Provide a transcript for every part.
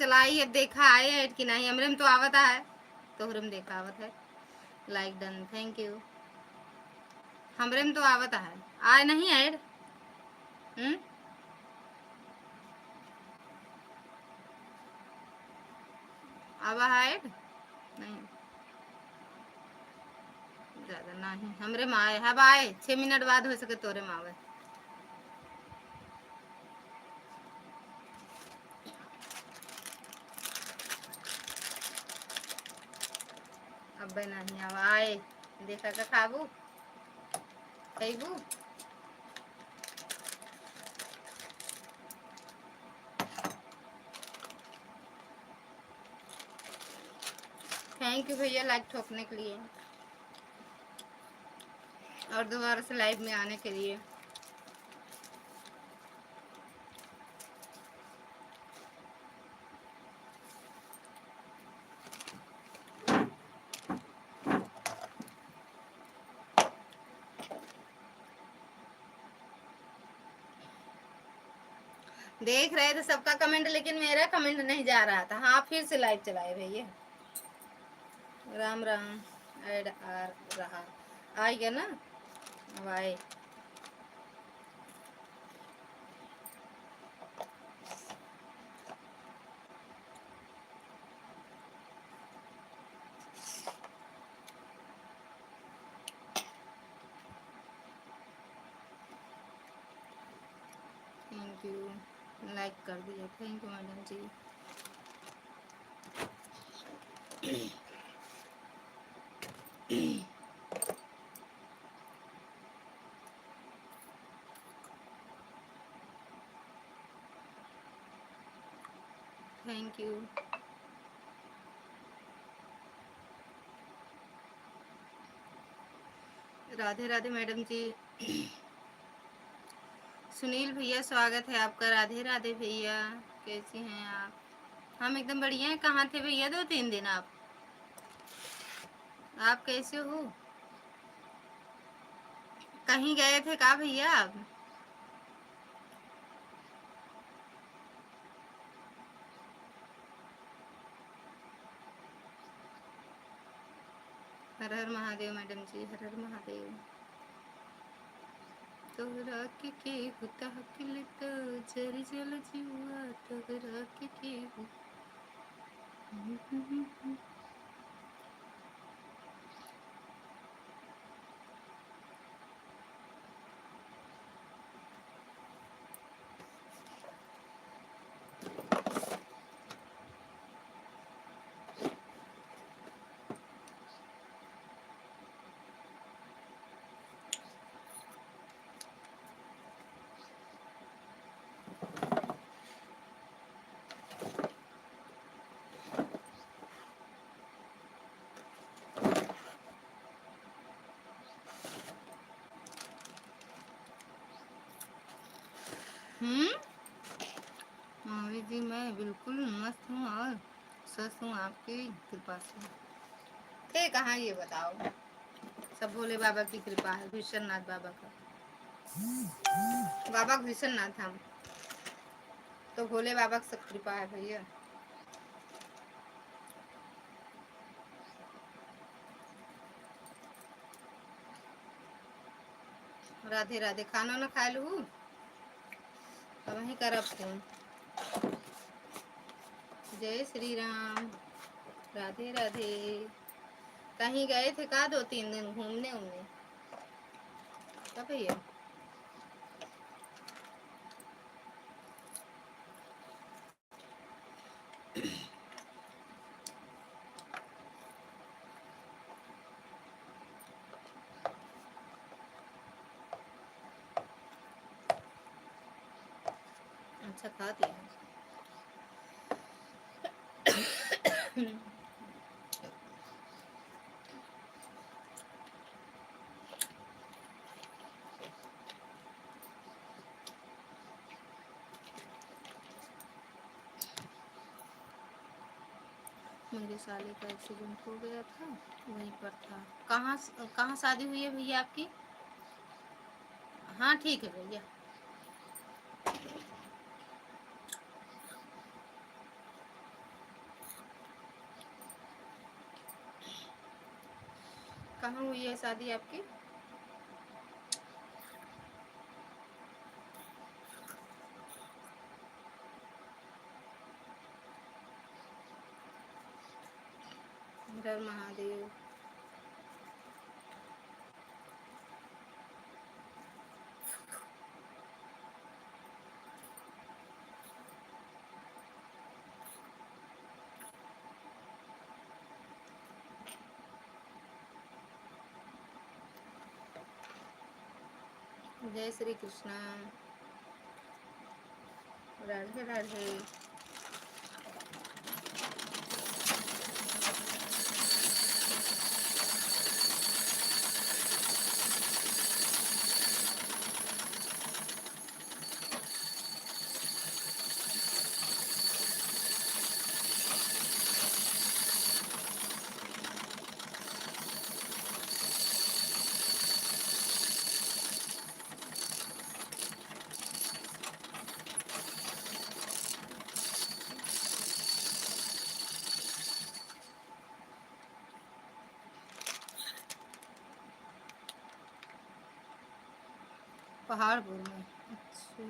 चलाई है, देखा आए है कि नहीं। हमरे में तो आवता है, तोहरे में देखा आवत है। Like done, thank U. हमरे में तो आवता है, आए नहीं ऐड। आवा है ऐड नहीं, ज्यादा नहीं। हमरे में आए, अब आए 6 मिनट बाद हो सके तोरे में आवे। अब नहीं आवा, आए देखा का खाबू खैबू। थैंक यू भैया लाइक ठोकने के लिए और दोबारा से लाइव में आने के लिए। देख रहे थे सबका कमेंट, लेकिन मेरा कमेंट नहीं जा रहा था। हाँ फिर से लाइव चलाए भैया। राम राम, ऐड आ रहा, आ गया ना, अब आए। थैंक यू, लाइक कर दिया, thank you madam ji. Thank you. Radhe Radhe madam ji. Sunil भैया स्वागत है आपका। राधे राधे भैया, कैसी हैं आप? हम एकदम बढ़िया हैं। कहाँ थे भैया 2-3 दिन आप कैसे हो? कहीं गए थे का भैया आप? हर हर महादेव मैडम जी, हर हर महादेव। तोहरा के हुता हकिल तो जरी जल जुआ, तोहरा के मम्मी जी मैं बिल्कुल मस्त हूँ और स्वस्थ हूँ आपकी कृपा से। थे कहाँ ये बताओ? सब भोले बाबा की कृपा है, विश्वनाथ बाबा का। बाबा विश्वनाथ हम तो भोले बाबा की सब कृपा है भैया। राधे राधे। खाना ना खा लू, अब वहीं करब फोन। जय श्री राम, राधे राधे। कहीं गए थे का 2-3 दिन घूमने उमने का भैया? अच्छा खा दिया। मेरे साले का एक्सीडेंट हो गया था, वहीं पर था। कहाँ कहाँ शादी हुई है भैया आपकी? हाँ ठीक है भैया। कहाँ हुई है शादी आपकी? हर महादेव। जय श्री कृष्णा। राधे राधे। पहाड़पुर में। अच्छा।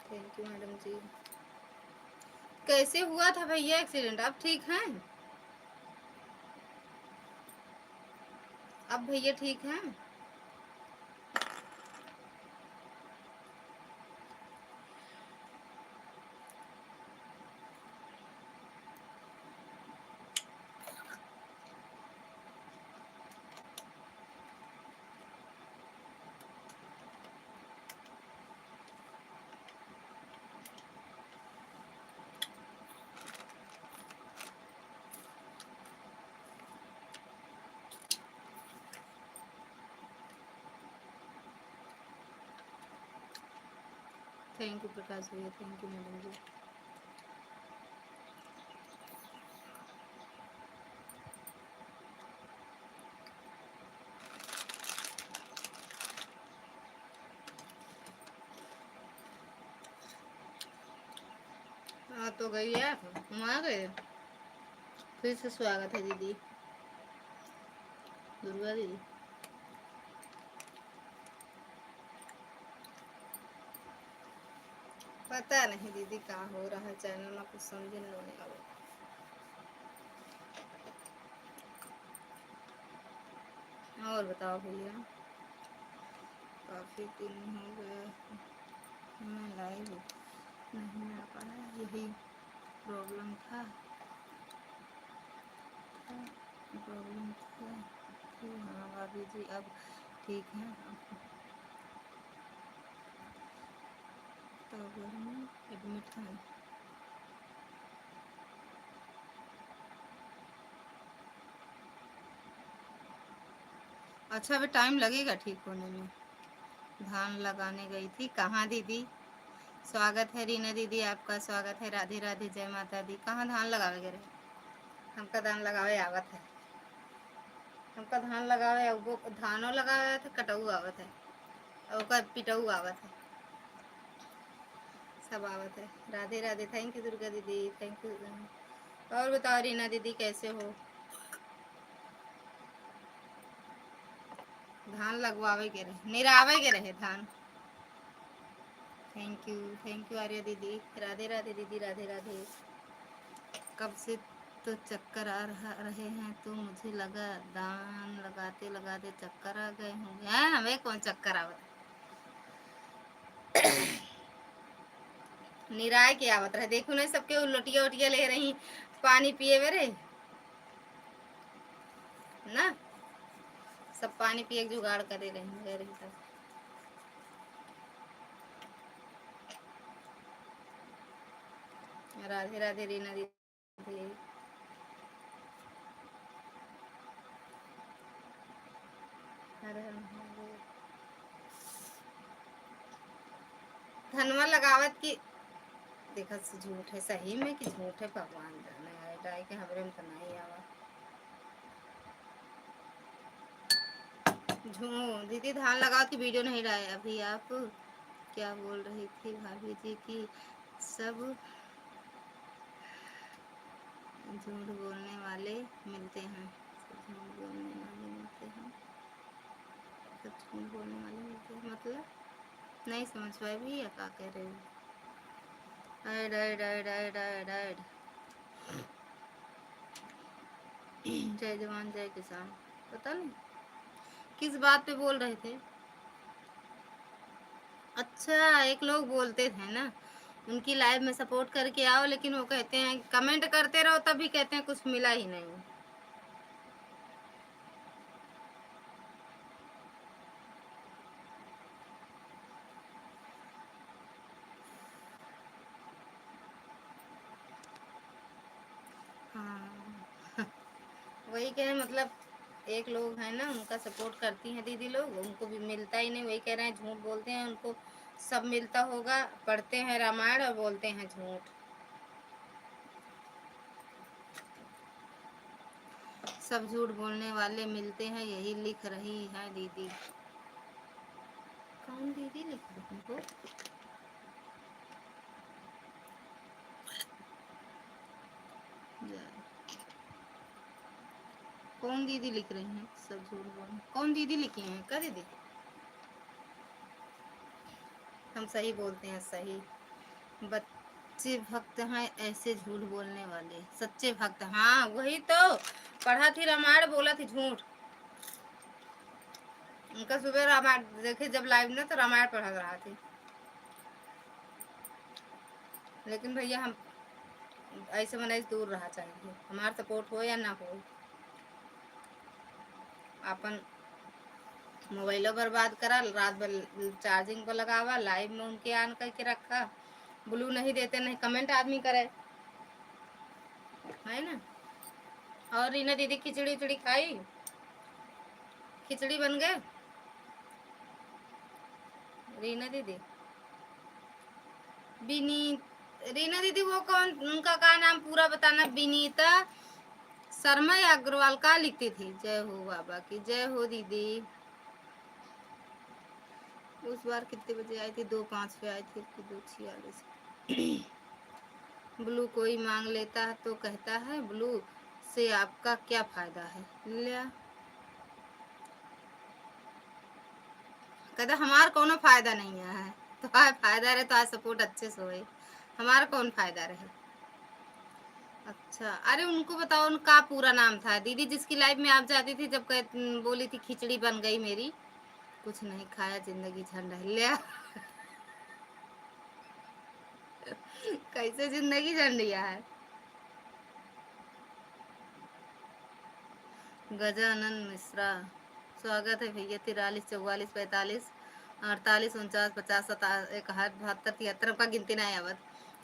थैंक यू मैडम जी। कैसे हुआ था भैया एक्सीडेंट? आप ठीक हैं? अब भैया ठीक हैं? थैंक यू प्रकाश भैया। थैंक यू मैडम जी। हाँ तो गई है आप? हम आ गए। फिर से स्वागत है दीदी दुर्गा दीदी। पता नहीं दीदी क्या हो रहा है चैनल में, कुछ समझ नहीं आ रहा। और बताओ भैया। काफ़ी दिन हो गए मैं लाइव नहीं आ पाया, यही प्रॉब्लम था। प्रॉब्लम था कि हाँ भाभी जी अब ठीक हैं। तो घर में एडमिट हैं। अच्छा अभी टाइम लगेगा ठीक होने में। धान लगाने गई थी। कहाँ दीदी? स्वागत है रीना दीदी, आपका स्वागत है। राधे राधे, जय माता दी। कहाँ धान लगावे गए? हमका धान लगावे आवत है। हमका धान लगावे, वो धानों लगावे थे, कटऊ आवत है और ओकर पिटऊ आवत है, सब आवत है। राधे राधे। थैंक यू दुर्गा दीदी। Thank U. और बताओ रीना दीदी कैसे हो? धान लगवावे के रहे, निरावे के रहे धान। Thank U. थैंक यू आर्या दीदी। राधे राधे दीदी। राधे राधे। कब से तो चक्कर आ रहे हैं तो मुझे लगा दान लगाते लगाते चक्कर आ गए होंगे। हैं, हमें कौन चक्कर आवत? निराय के आवत रहे। देखो ना सबके उलटिया उटिया ले रही, पानी पिए वे रे ना, सब पानी पिए के जुगाड़ करे रही सब। राधे राधे रीना दीदी। हर हर महादेव। धनवा लगावत की देखा झूठ है, सही में कि झूठ है भगवान जाने। आए डाई के हमरे में तो नहीं आवा। दीदी धान लगाओ की वीडियो नहीं डाले अभी। आप क्या बोल रही थी भाभी जी की सब झूठ बोलने वाले मिलते हैं, सब झूठ बोलने वाले मिलते हैं, सब झूठ बोलने वाले मिलते हैं मतलब नहीं समझ पाए भी या क्या कह रहे हो। Ed Ed Ed Ed Ed Ed जय जवान जय किसान, पता नहीं किस बात पे बोल रहे थे। अच्छा एक लोग बोलते थे ना उनकी लाइव में सपोर्ट करके आओ, लेकिन वो कहते हैं कमेंट करते रहो तभी कहते हैं कुछ मिला ही नहीं। हाँ वही कह मतलब एक लोग हैं ना उनका सपोर्ट करती हैं दीदी लोग, उनको भी मिलता ही नहीं, वही कह रहे हैं झूठ बोलते हैं, उनको सब मिलता होगा, पढ़ते हैं रामायण और बोलते हैं झूठ। सब झूठ बोलने वाले मिलते हैं, यही लिख रही है दीदी। कौन दीदी लिख रही उनको? कौन दीदी लिख रही हैं सब झूठ बोल? कौन दीदी लिखी हैं? क्या दीदी? हम सही बोलते हैं सही। बच्चे भक्त हैं ऐसे झूठ बोलने वाले, सच्चे भक्त। हाँ वही तो पढ़ा थी रामायण, बोला थी झूठ। उनका सुबह रामायण देखे जब लाइव में तो रामायण पढ़ा रहा थी। लेकिन भैया हम ऐसे मने दूर रहा चाहिए, हमारा सपोर्ट हो या ना हो, अपन मोबाइलो बर्बाद करा, रात भर चार्जिंग पर लगावा, लाइव में उनके आन करके रखा, ब्लू नहीं देते, नहीं कमेंट आदमी करे, है ना। और रीना दीदी खिचड़ी उचड़ी खाई, खिचड़ी बन गए रीना दीदी। रीना दीदी वो कौन, उनका क्या नाम पूरा बताना? विनीता शर्मा या अग्रवाल का लिखती थी? जय हो बाबा की जय हो दीदी। उस बार कितने बजे आई थी? 2:05 पे आई थी कि 2:46? ब्लू कोई मांग लेता है तो कहता है ब्लू से आपका क्या फायदा है? लिया कहता हमार कोनो फायदा नहीं है, तो फायदा रहे तो आज सपोर्ट अच्छे से होए, हमारा कौन फायदा रहे। अच्छा अरे उनको बताओ उनका पूरा नाम था दीदी जिसकी लाइफ में आप जाती थी जब बोली थी खिचड़ी बन गई मेरी। कुछ नहीं खाया जिंदगी झंड लिया। कैसे जिंदगी झंडिया है? गजानन मिश्रा स्वागत है भैया। 43 44 45 48 49 50 61 72 73 का गिनती नहीं आवत।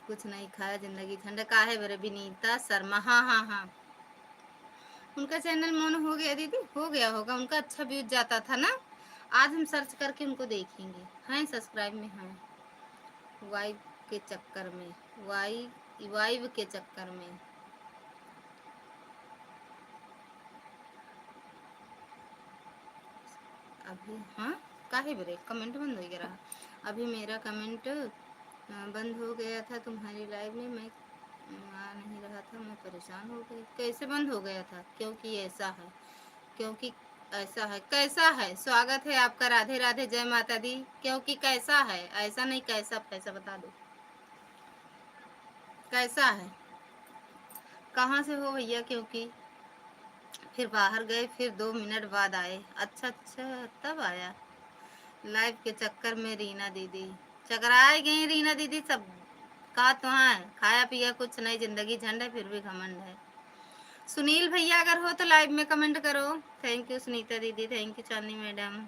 कुछ नहीं खाया जिंदगी ठंड का है मेरे विनीता शर्मा। हाँ हाँ हाँ उनका चैनल मोन हो गया दीदी, हो गया होगा, उनका अच्छा व्यूज जाता था ना। आज हम सर्च करके उनको देखेंगे। हैं सब्सक्राइब में हैं वाइब के चक्कर में, वाइब के चक्कर में। अभी हाँ काहे ब्रेक कमेंट बंद हो गया रहा? अभी मेरा कमेंट बंद हो गया था तुम्हारी लाइव में, मैं आ नहीं रहा था, मैं परेशान हो गई। कैसे बंद हो गया था? क्योंकि ऐसा है, क्योंकि ऐसा है। कैसा है? स्वागत है आपका, राधे राधे जय माता दी। क्योंकि कैसा है? ऐसा नहीं कैसा, पैसा बता दो कैसा है। कहाँ से हो भैया? क्योंकि फिर बाहर गए, फिर 2 मिनट बाद आए। अच्छा अच्छा तब आया। लाइफ के चक्कर में रीना दीदी चकराए गई। रीना दीदी सब कहा तो है, खाया पिया कुछ नहीं, जिंदगी झंड है फिर भी घमंड है। सुनील भैया अगर हो तो लाइव में कमेंट करो। थैंक यू सुनीता दीदी, थैंक यू चांदनी मैडम।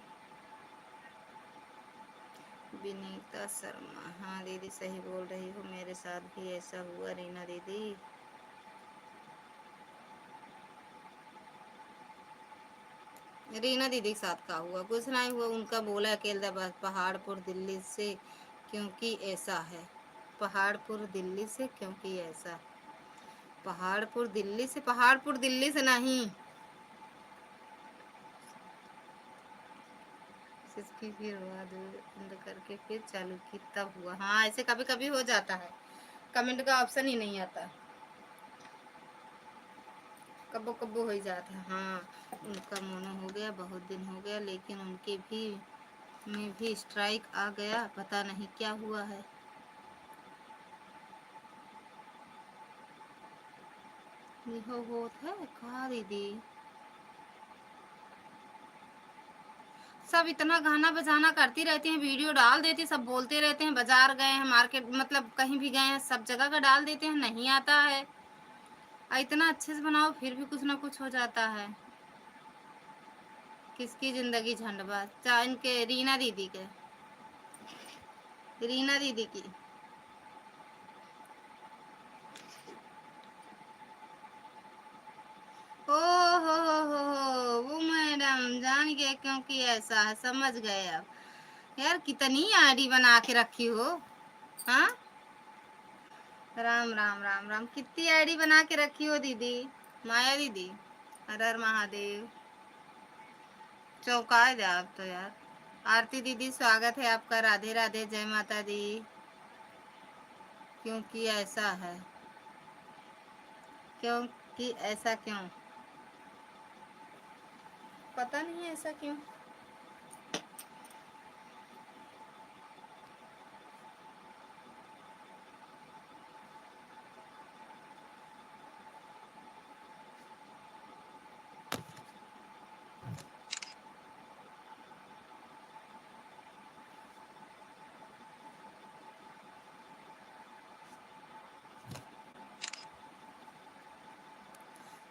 विनीता शर्मा हाँ दीदी सही बोल रही हो, मेरे साथ भी ऐसा हुआ रीना दीदी। रीना दीदी के साथ का हुआ? कुछ नहीं हुआ, उनका बोला अकेला पहाड़पुर दिल्ली से क्योंकि ऐसा है। पहाड़पुर दिल्ली से क्योंकि ऐसा। पहाड़पुर दिल्ली से, पहाड़पुर दिल्ली से नहीं। इसकी फिर हुआ बंद करके फिर चालू की तब हुआ। हाँ ऐसे कभी कभी हो जाता है, कमेंट का ऑप्शन ही नहीं आता, कब्बो कब्बो हो ही जाता है। हाँ उनका मोनो हो गया, बहुत दिन हो गया, लेकिन उनके भी में भी स्ट्राइक आ गया, पता नहीं क्या हुआ है। यह होत है कहा दीदी, सब इतना गाना बजाना करती रहती हैं, वीडियो डाल देती, सब बोलते रहते हैं बाजार गए हैं, मार्केट मतलब कहीं भी गए हैं, सब जगह का डाल देते हैं, नहीं आता है। इतना अच्छे से बनाओ फिर भी कुछ ना कुछ हो जाता है। किसकी जिंदगी झंडबाज? चाहे इनके रीना दीदी के, रीना दीदी की। ओ हो वो मैडम जान गए क्योंकि ऐसा है, समझ गए अब। यार कितनी आईडी बना के रखी हो। हाँ राम राम राम राम, कितनी आईडी बना के रखी हो दीदी, माया दीदी। हर हर महादेव, चौंका दे आप तो यार। आरती दीदी स्वागत है आपका, राधे राधे, जय माता दी। क्योंकि ऐसा है, क्योंकि ऐसा क्यों, पता नहीं ऐसा क्यों।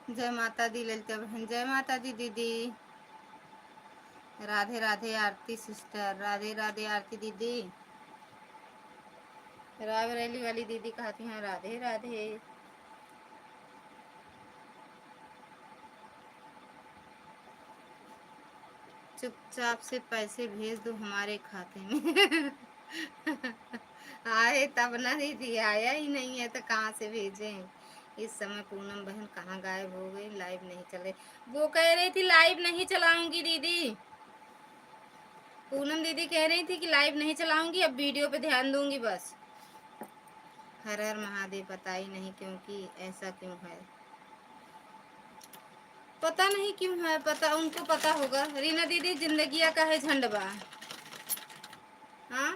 जय माता दी ललिता बहन, जय माता दी दीदी। राधे राधे आरती सिस्टर, राधे राधे आरती दीदी। रायबरेली वाली दीदी कहती हैं राधे राधे। चुपचाप से पैसे भेज दो हमारे खाते में। आए तब ना दीदी, आया ही नहीं है तो कहाँ से भेजें। इस समय पूनम बहन कहाँ गायब हो गई, लाइव नहीं चले। वो कह रही थी लाइव नहीं चलाऊंगी दीदी, पूनम दीदी कह रही थी कि लाइव नहीं चलाऊंगी, अब वीडियो पे ध्यान दूंगी बस। हर हर महादेव, पता ही नहीं क्योंकि ऐसा क्यों है, पता नहीं क्यों है, पता उनको पता होगा। रीना दीदी जिंदगिया का है झंडवा। हाँ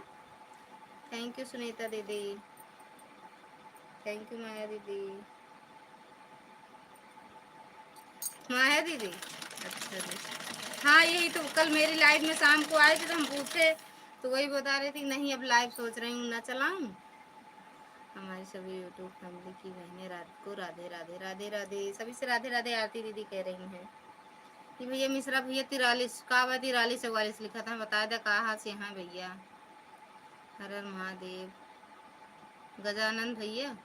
थैंक यू सुनीता दीदी, थैंक यू माया दीदी। माया दीदी अच्छा जी। हाँ यही तो, कल मेरी लाइव में शाम को आए थे तो हम पूछे, तो वही बता रही थी नहीं अब लाइव सोच रही हूँ ना चलाऊँ। हमारी सभी यूट्यूब फैमिली की बहनें रात को राधे राधे, राधे राधे सभी से राधे राधे। आरती दीदी कह रही हैं कि भैया मिश्रा भैया 43 का 43 44 लिखा था, बता दे कहाँ से हैं भैया। हर हर महादेव। गजानंद भैया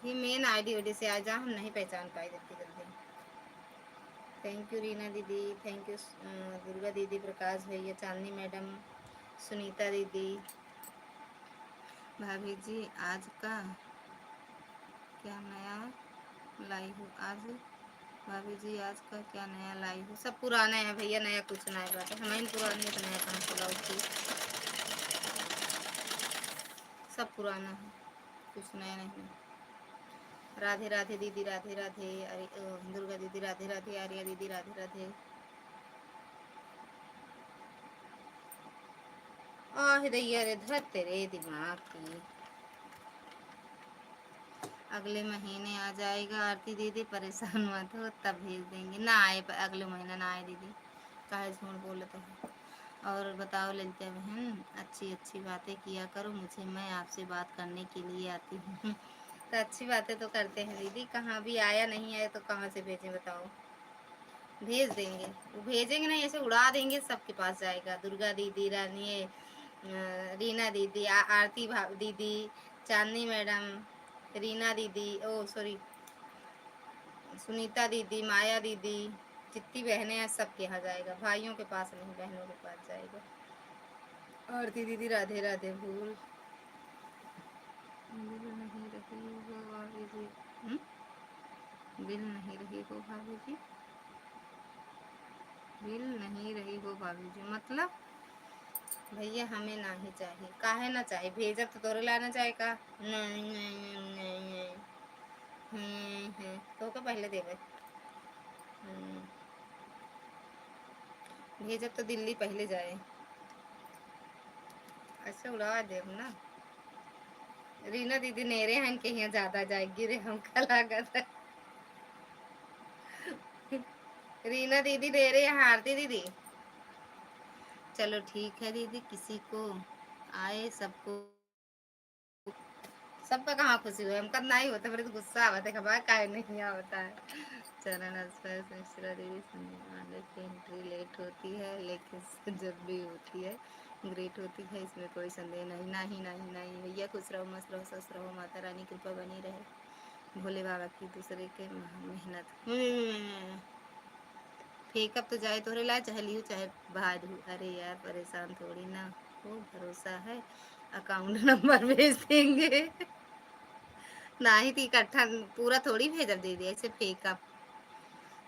ये मेन आईडी ओडी से आ जा, हम नहीं पहचान पाए जल्दी जल्दी। थैंक यू रीना दीदी, थैंक यू दुर्गा दीदी, प्रकाश भैया, चांदनी मैडम, सुनीता दीदी। भाभी जी आज का क्या नया लाई हो आज, भाभी जी आज का क्या नया लाई हो। सब पुराना है भैया, नया कुछ नया बात है, हमें पुराने तो नया कहाँ चला उसकी, सब पुराना है, कुछ नया नहीं। राधे राधे दीदी, राधे राधे। अरे दुर्गा दीदी राधे राधे, आर्या दीदी राधे राधे। आह दैया रे धर तेरे दिमाग की। अगले महीने आ जाएगा आरती दीदी, परेशान मत हो, तब भेज देंगे। ना आए अगले महीना ना आए दीदी, काहे झूठ बोलते हो। और बताओ ललिता बहन, अच्छी अच्छी बातें किया करो, मुझे मैं आपसे बात करने के लिए आती हूँ। तो अच्छी बातें तो करते हैं दीदी, कहाँ भी आया नहीं आया तो कहाँ से भेजें बताओ। भेज देंगे, वो भेजेंगे नहीं ऐसे उड़ा देंगे, सबके पास जाएगा। दुर्गा दीदी, रानी रीना दीदी, आरती दीदी, चांदनी मैडम, रीना दीदी, ओ सॉरी सुनीता दीदी, माया दीदी, जितनी बहनें हैं सबके यहाँ जाएगा, भाइयों के पास नहीं बहनों के पास जाएगा। आरती दीदी राधे राधे। भूल बिल नहीं रही हो भाभी जी, बिल नहीं रही हो भाभी जी। मिल नहीं रही हो भाभी जी, मतलब भैया हमें ना ही चाहिए। काहे ना चाहिए, भेजब तो तोरे लाना चाहे का। नहीं नहीं नहीं नहीं, तो का पहले देवे। भेजब तो दिल्ली पहले जाए, ऐसे उड़ा दे ना। रीना दीदी नेरे हैं के यहाँ ज्यादा जाएगी रे हमका लागत है। रीना दीदी दे रहे हैं, आरती दीदी। चलो ठीक है दीदी, किसी को आए सबको, सबका कहाँ खुशी हुई, हमका नहीं होता, मेरे तो गुस्सा आता है, खबर काहे नहीं आता है। चरण स्पर्श मिश्रा देवी सुनने वाले की एंट्री लेट होती है, लेकिन जब भी होती है ग्रेट होती है, इसमें कोई संदेह नहीं। नहीं नहीं नहीं भैया, खुश रहो मस्त रहो स्वस्थ रहो, माता रानी कृपा बनी रहे, भोले बाबा की दूसरे के मेहनत। फेकअप तो जाए तोरे ला, चाहे लियो चाहे भाजू। अरे यार परेशान थोड़ी ना हो, भरोसा है, अकाउंट नंबर भेज देंगे। ना ही थी इकट्ठा पूरा थोड़ी भेजब दे दिया, ऐसे फेकअप।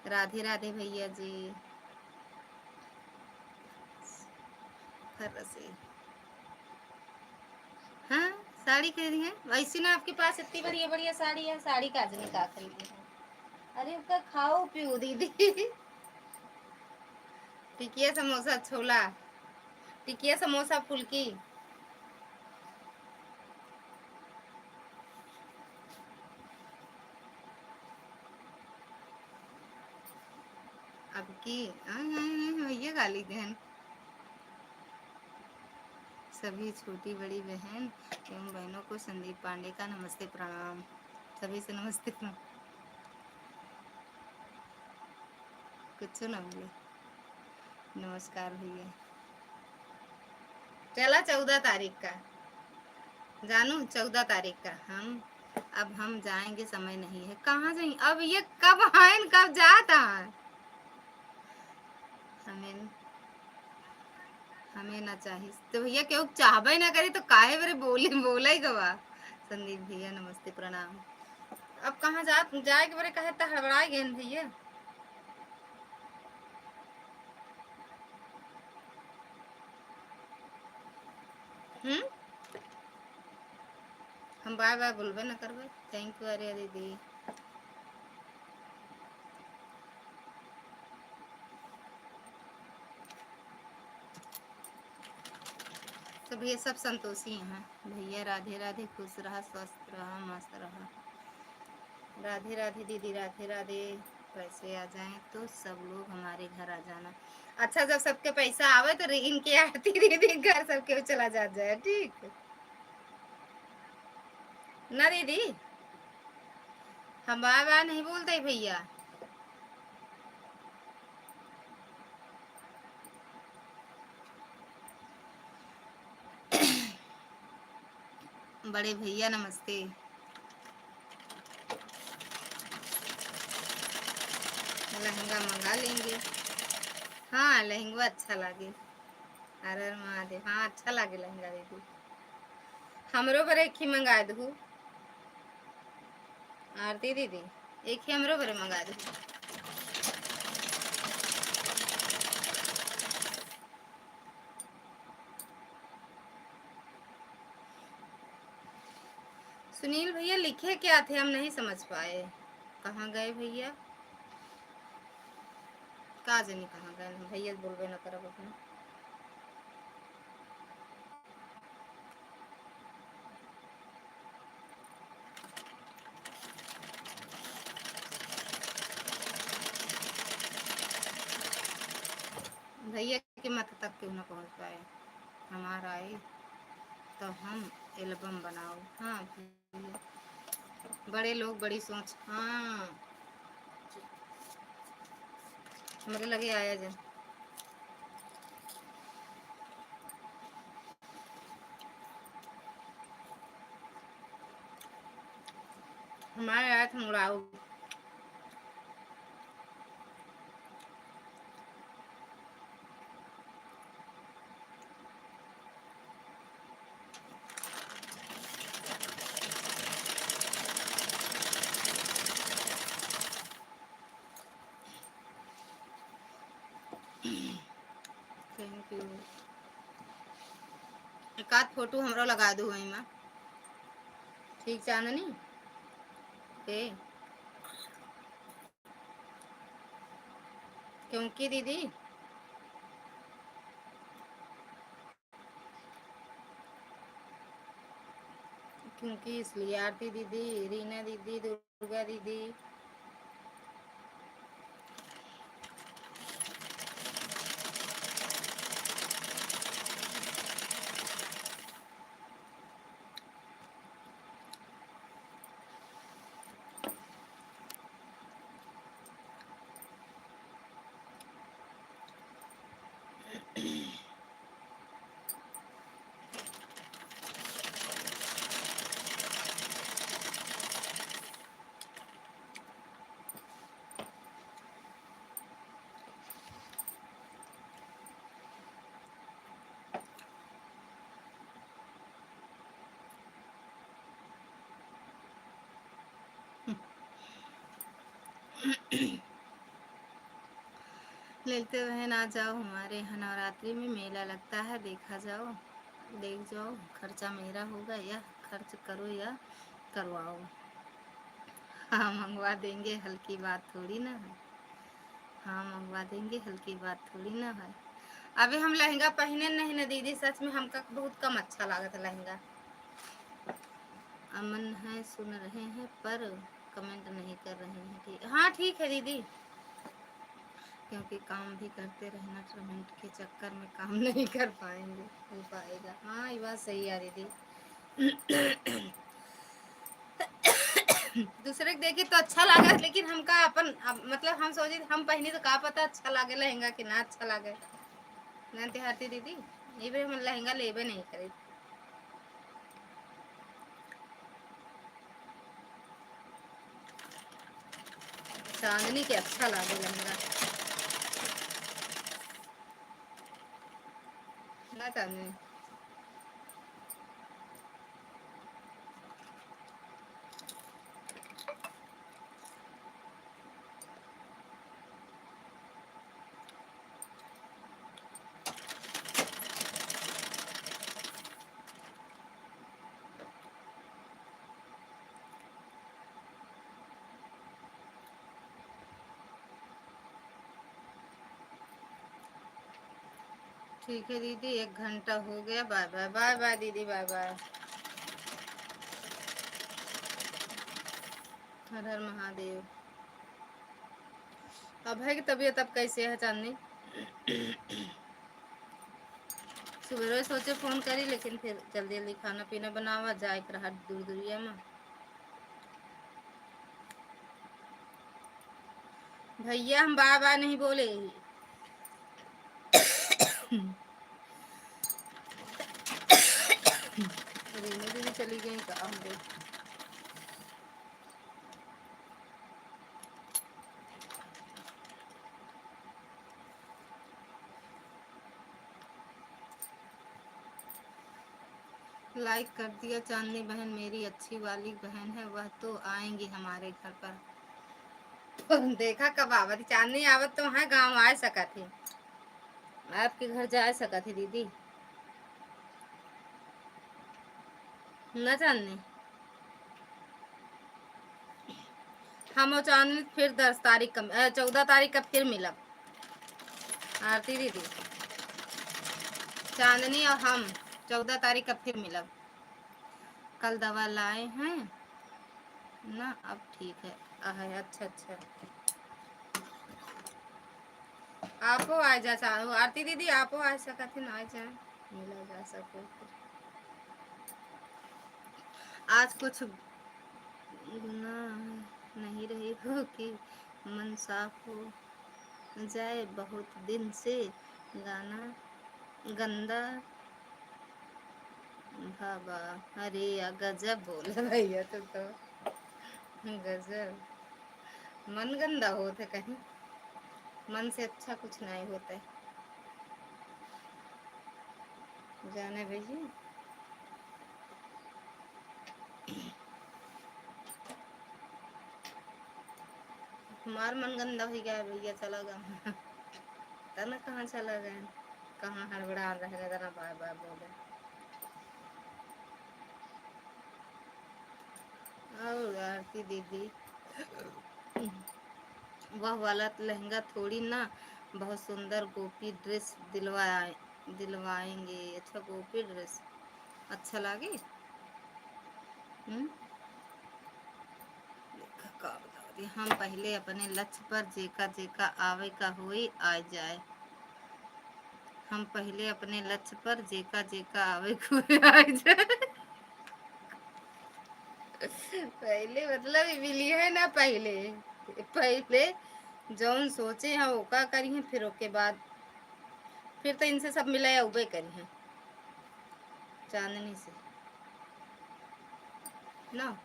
राधे राधे भैया जी। से हाँ, साड़ी खरीदी है वैसे ना, आपके पास इतनी बढ़िया बढ़िया साड़ी है, साड़ी का आज निकाह खरीदी है। अरे उसका खाओ पियो दीदी। टिकिया समोसा छोला, टिकिया समोसा फुल्की। अब की भैया गाली देन। सभी छोटी बड़ी बहन एवं बहनों को संदीप पांडे का नमस्ते प्रणाम। सभी से नमस्ते प्रणाम। कुछ ना बोले, नमस्कार भैया। चला 14 तारीख का जानू, 14 तारीख का हम, अब हम जाएंगे, समय नहीं है। कहाँ जाएंगे अब, ये कब आए कब जाता है। हमें हमें ना चाहिए तो भैया, क्यों चाहबे ना करे तो काहे बरे बोले बोला ही गवा। संदीप भैया नमस्ते प्रणाम। अब कहाँ जाए के बरे कहे तो हड़बड़ा गए भैया। हम्म, हम बाय बाय बोलबे ना करबे। थैंक यू अरे दीदी। तो भैया सब संतोषी हैं भैया। राधे राधे, खुश रहा स्वस्थ रहा मस्त रहा। राधे राधे दीदी, राधे राधे। पैसे आ जाएं तो सब लोग हमारे घर आ जाना। अच्छा, जब सबके पैसा आवे तो इनके आरती दीदी घर सबके चला जाए, ठीक ना दीदी। हम बार बार नहीं बोलते भैया। बड़े भैया नमस्ते। लहंगा मंगा लेंगे। हाँ लहंगा अच्छा लगे। अरे महादेव, हाँ अच्छा लगे लहंगा दीदी। हमरो पर एक ही मंगा दू आरती दीदी, एक ही हमरो पर मंगा दू। सुनील भैया लिखे क्या थे, हम नहीं समझ पाए। कहाँ गए भैया, का जानी कहाँ गए भैया, बोलबे न करब अपना। भैया के मत तक क्यों ना पहुँच पाए। हमारा आए तो हम एल्बम बनाओ। हाँ भैया, बड़े लोग बड़ी सोच। हाँ हमारे लगे आया जा। हमारे आए थे मुड़ाऊ। एक आध फोटो हमरो लगा दू वही में। ठीक चांदनी ए क्योंकि दीदी क्योंकि इसलिए आरती दीदी, रीना दीदी, दुर्गा दीदी। लेते बहन आ जाओ, हमारे यहाँ नवरात्रि में मेला लगता है, देखा जाओ, देख जाओ। खर्चा मेरा होगा या खर्च करो या करवाओ। हाँ मंगवा देंगे, हल्की बात थोड़ी ना है। हाँ मंगवा देंगे, हल्की बात थोड़ी ना है। अभी हम लहंगा पहने नहीं ना दीदी, सच में हमका बहुत कम अच्छा लागत लहंगा। अमन है, सुन रहे हैं पर कमेंट नहीं कर रहे हैं। ठीक, हाँ ठीक है दीदी, क्योंकि काम भी करते रहना, कमेंट के चक्कर में काम नहीं कर पाएंगे, हो पाएगा। हाँ ये बात सही है दीदी। दूसरे के देखी तो अच्छा लगा, लेकिन हमका अपन मतलब हम सोचे हम पहनी तो का पता अच्छा लगे लहंगा कि ना अच्छा लगे ना। तिहारती दीदी ये भी हम लहंगा लेबे नहीं करे। चांदनी के अच्छा लगे लहंगा ना चांदनी। ठीक है दीदी, 1 घंटा हो गया। बाय बाय, बाय बाय दीदी, बाय बाय। हर हर महादेव। अब है कि तबीयत अब कैसे है चांदनी? सुबह सोचे फोन करी, लेकिन फिर जल्दी जल्दी खाना पीना बनावा जाए रहा दूर दूरिया में। भैया हम बाय बाय नहीं बोले। रीना दीदी चली गई काम पे। लाइक कर दिया चांदनी बहन, मेरी अच्छी वाली बहन है, वह तो आएंगी हमारे घर पर। देखा कब आवत चांदनी, आवत तो है गांव आ सका थी, आपके घर जा सका थी दीदी ना चांदनी। हम और चांदनी फिर 10 तारीख का 14 तारीख का फिर मिलब। आरती दीदी चांदनी और हम 14 तारीख का फिर मिलब। कल दवा लाए हैं ना, अब ठीक है। अच्छा अच्छा, आपो आ जा आरती दीदी, आपो आ सकत है ना, आ जाए मिला जा सको। आज कुछ गुना नहीं रही हो कि मन साफ हो जाए, बहुत दिन से गाना गंदा भाबा। अरे या गजब बोला भैया तो गजब। मन गंदा होता कहीं, मन से अच्छा कुछ नहीं होता है। जाने भैया हमार मन गंदा हो गया भैया, चला गया तना कहाँ चला गया, कहाँ हड़बड़ा रहेगा तना बाय बाय बोले। आरती दीदी वह वाला लहंगा थोड़ी ना, बहुत सुंदर गोपी ड्रेस दिलवाएंगे। अच्छा गोपी ड्रेस अच्छा लगे। हम पहले अपने लक्ष्य पर जेका जेका आवे का होई आ जाए। हम पहले अपने लक्ष्य पर जेका जेका आवे को आ जाए। पहले मतलब मिली है ना, पहले पहले जौन सोचे हैं वो का करी है, फिर उसके बाद फिर तो इनसे सब मिला या उबे करी है चांदनी से ना।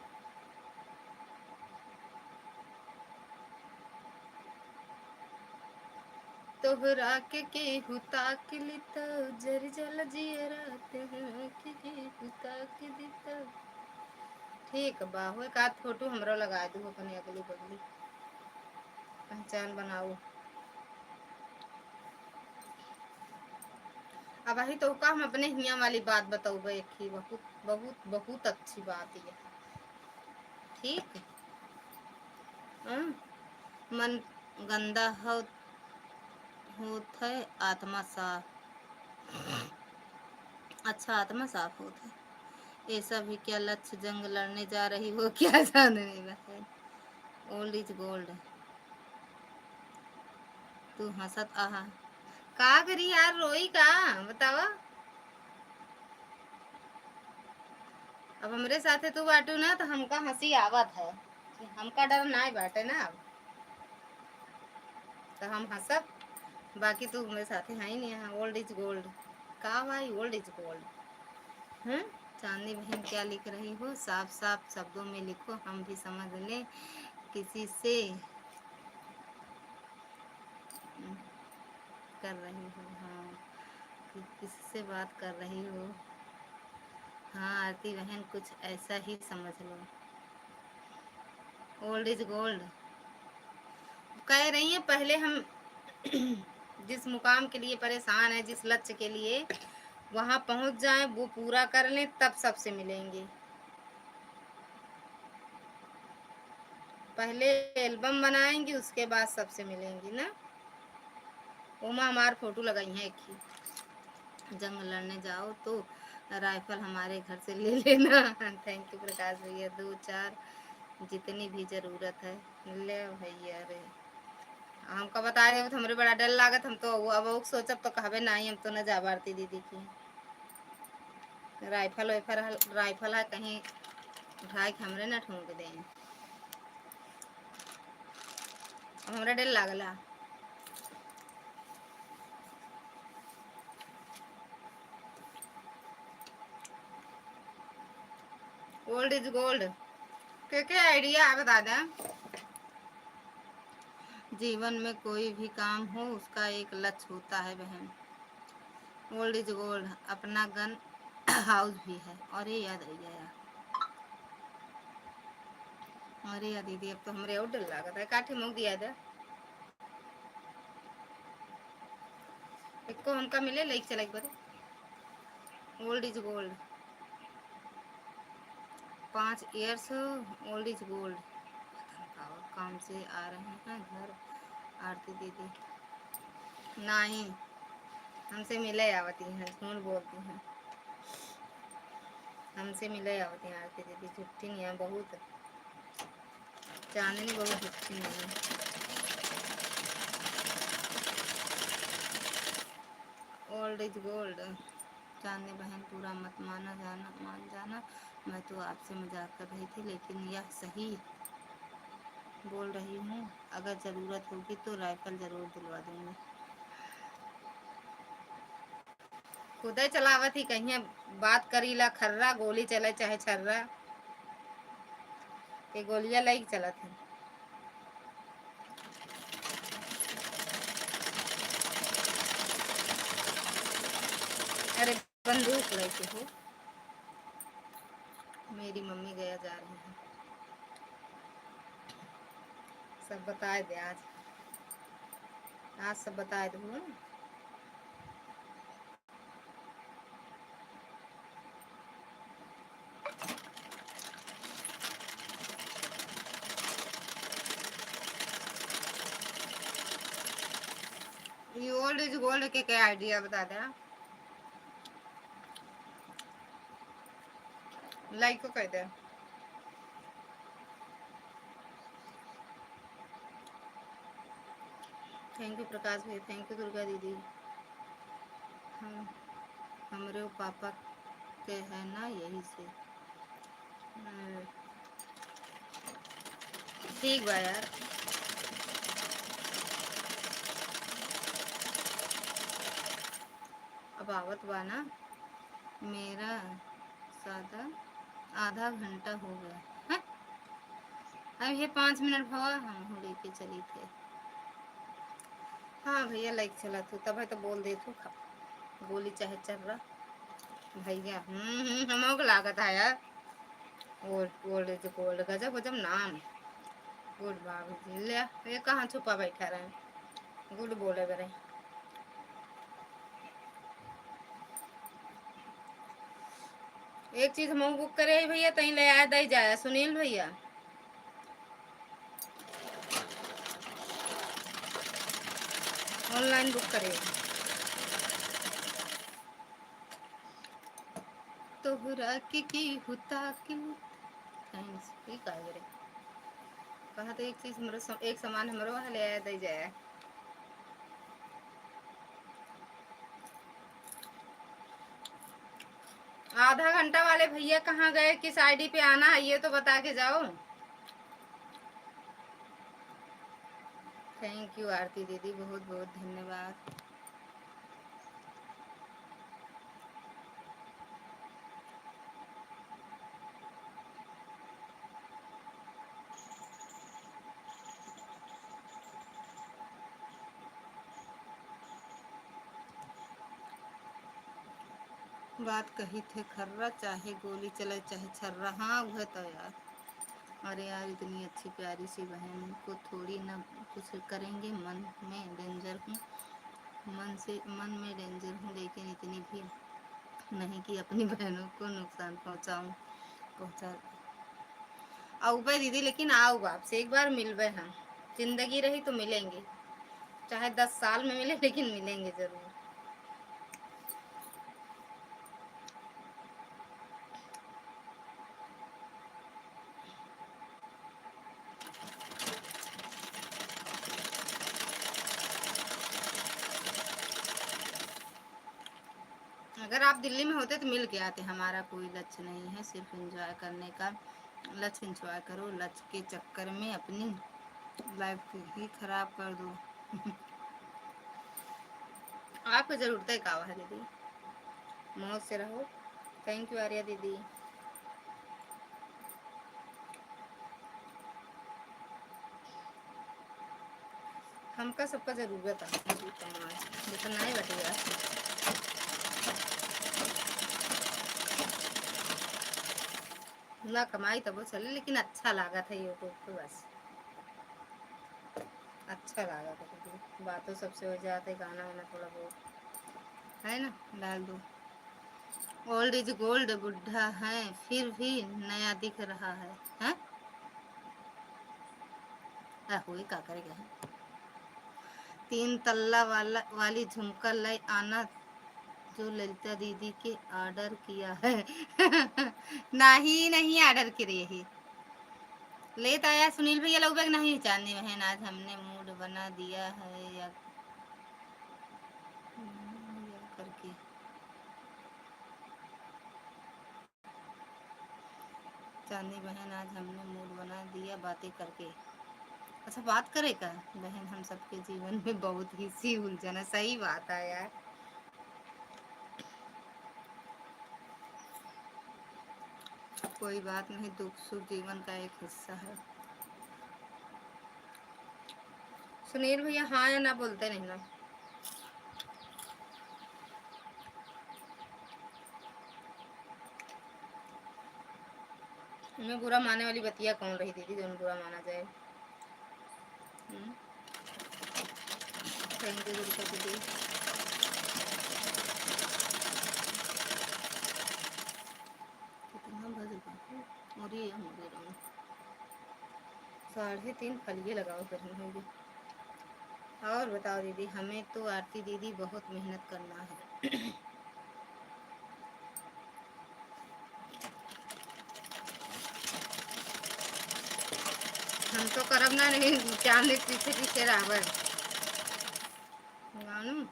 तोहरा के हुता के लिता जर जल जियराते हैं के हुता के दिता। ठीक बा हो, एक आध फोटो हमरो लगा दू अपने अगली बगली, पहचान बनाऊ। अब वही तो का हम अपने हिया वाली बात बताऊ, एक ही बहुत बहुत बहुत अच्छी बात है। ठीक मन गंदा होत है, आत्मा साफ। अच्छा आत्मा साफ होता है। ऐसा भी क्या लक्ष्य जंग लड़ने जा रही हो क्या जानने बहन। Old is gold. तू हंसत आहा का करी यार, रोई का बतावा। अब हमरे साथे तू बाटू ना तो हमका हंसी आवत है, हमका डर ना बाटे ना। अब तो हम हंसब, बाकी तू मेरे साथे है ही नहीं। यहाँ ओल्ड इज गोल्ड का भाई, ओल्ड इज गोल्ड। चांदनी बहन क्या लिख रही हो, साफ साफ शब्दों में लिखो, हम भी समझ लें। किसी से कर रही हो, हाँ किससे बात कर रही हो। हाँ आरती बहन कुछ ऐसा ही समझ लो। ओल्ड इज गोल्ड कह रही हैं, पहले हम जिस मुकाम के लिए परेशान है, जिस लक्ष्य के लिए वहां पहुंच जाएं, वो पूरा कर लें, तब सबसे मिलेंगे। पहले एल्बम बनाएंगी, उसके बाद सबसे मिलेंगी ना। उमा हमार फोटो लगाई है एक ही। जंग लड़ने जाओ तो राइफल हमारे घर से ले लेना। थैंक यू प्रकाश भैया। 2-4 जितनी भी जरूरत है ले भैया रे। हमको बता दे तो हमरे बड़ा डर लागत, हम तो अब सोचब तो कहबे नहीं, हम तो न जा भारती दीदी की राइफल राइफल है कहीं उठाए के हमरे न ठूंक दे। हमरा डर लागला। ओल्ड इज गोल्ड के आइडिया है बता दें। जीवन में कोई भी काम हो उसका एक लक्ष्य होता है बहन। ओल्ड इज गोल्ड अपना गन हाउस भी है। और ये याद रह गया। अरे यार दीदी अब तो हमरे और डर लागत है, काठे मुँह दिया था एक को हमका मिले लाइक चला एक बार। Old is gold 5 years old is gold. काम से आ रहे हैं घर आरती दीदी नहीं, हमसे मिले आवती हैं, झूठ बोलती हैं। हमसे मिले आवती हैं आरती दीदी, झुट्ठी नहीं है बहुत। चांदनी बहुत झुट्ठी नहीं है। Old is gold. चांदनी बहन पूरा मत मान जाना, मैं तो आपसे मजाक कर रही थी, लेकिन यह सही बोल रही हूँ। अगर ज़रूरत होगी तो राइफल ज़रूर दिलवा दूँगी। खुदे चलावत ही कहीं बात करीला खर्रा, गोली चले चाहे छर्रा के गोलियां लाइक चलत है। अरे बंदूक लेके हो। मेरी मम्मी गया जा रही है, सब बताए दे आज। आज सब बताए दो। ओल्ड इज गोल्ड के क्या आइडिया बता देना, लाइक को कर दे। थैंक यू प्रकाश भाई, थैंक यू दुर्गा दीदी। हम हमरे पापा के है ना यही से। ठीक बा यार। अब आवत बा ना, मेरा सादा आधा घंटा हो गया है। अब ये 5 मिनट हुआ, हम लेके चली थे। हाँ भैया लाइक चला तू तब है तो बोल दे तू, गोली चाहे चल रहा भैया। हमको लागत है यार। गोल्ड गोल्ड इज गोल्ड, गजब गजब नाम। गुड बाबू जी ले, ये कहाँ छुपा बैठा रहे, गुड बोले बरे। एक चीज हम बुक करे भैया, तहीं ले आया दे जाया सुनील भैया। ऑनलाइन बुक करे तोहरा की होता कि थैंक्स ठीक है बरे। कहा तो एक चीज हमरो एक सामान हमरो वहाँ ले आया दे जाया। आधा घंटा वाले भैया कहाँ गए, किस आईडी पे आना है ये तो बता के जाओ। थैंक यू आरती दीदी, बहुत बहुत धन्यवाद। बात कही थे खर्रा, चाहे गोली चले चाहे छर्रा। हाँ वह तो यार, अरे यार इतनी अच्छी प्यारी सी बहन को थोड़ी ना कुछ करेंगे, मन में डेंजर हूँ, मन में डेंजर हूँ, लेकिन इतनी भी नहीं कि अपनी बहनों को नुकसान पहुँचा। आओ भाई दीदी, लेकिन आओ बाप से एक बार मिलवे, हम जिंदगी रही तो मिलेंगे, चाहे 10 साल में मिले लेकिन मिलेंगे जरूर। अगर आप दिल्ली में होते तो मिल के आते। हमारा कोई लक्ष्य नहीं है, सिर्फ एंजॉय करने का लक्ष्य। एंजॉय करो, लक्ष्य के चक्कर में अपनी लाइफ ही खराब कर दो। आपको जरूरत है कावा है दीदी, मौज से रहो। थैंक यू आर्या दीदी। हमका सबका जरूरत है जितना ही बटेगा ना कमाई तब चले, लेकिन अच्छा लगा था यूट्यूब पे, बस अच्छा लगा था। बातों सबसे हो जाते, गाना वाना थोड़ा बहुत है ना डाल दो। ओल्ड इज गोल्ड, बुढ़ा है फिर भी नया दिख रहा है। हैं हुई का करेगा। 3 तल्ला वाली झुमका ले आना, जो ललिता दीदी के ऑर्डर किया है। नहीं नहीं ऑर्डर करे ही ले तो आया सुनील भैया लोग नहीं चांदी बहन, आज हमने मूड बना दिया है या करके। चांदी बहन आज हमने मूड बना दिया बातें करके। अच्छा बात करे का बहन, हम सबके जीवन में बहुत ही सी उलझन है। सही बात है यार, कोई बात नहीं, दुख सुख जीवन का एक हिस्सा है। सुनील भैया हाँ या ना बोलते नहीं ना। मैं बुरा मानने वाली बतिया कौन रही दीदी, जो बुरा माना जाए। थैंक यू दीदी। कितना बज गया और ये हो गया 3:30 फलिए लगाओ करनी होगी। और बताओ दीदी, हमें तो आरती दीदी बहुत मेहनत करना है। हम तो करब ना, नहीं चांदी पीछे पीछे रावण मानू।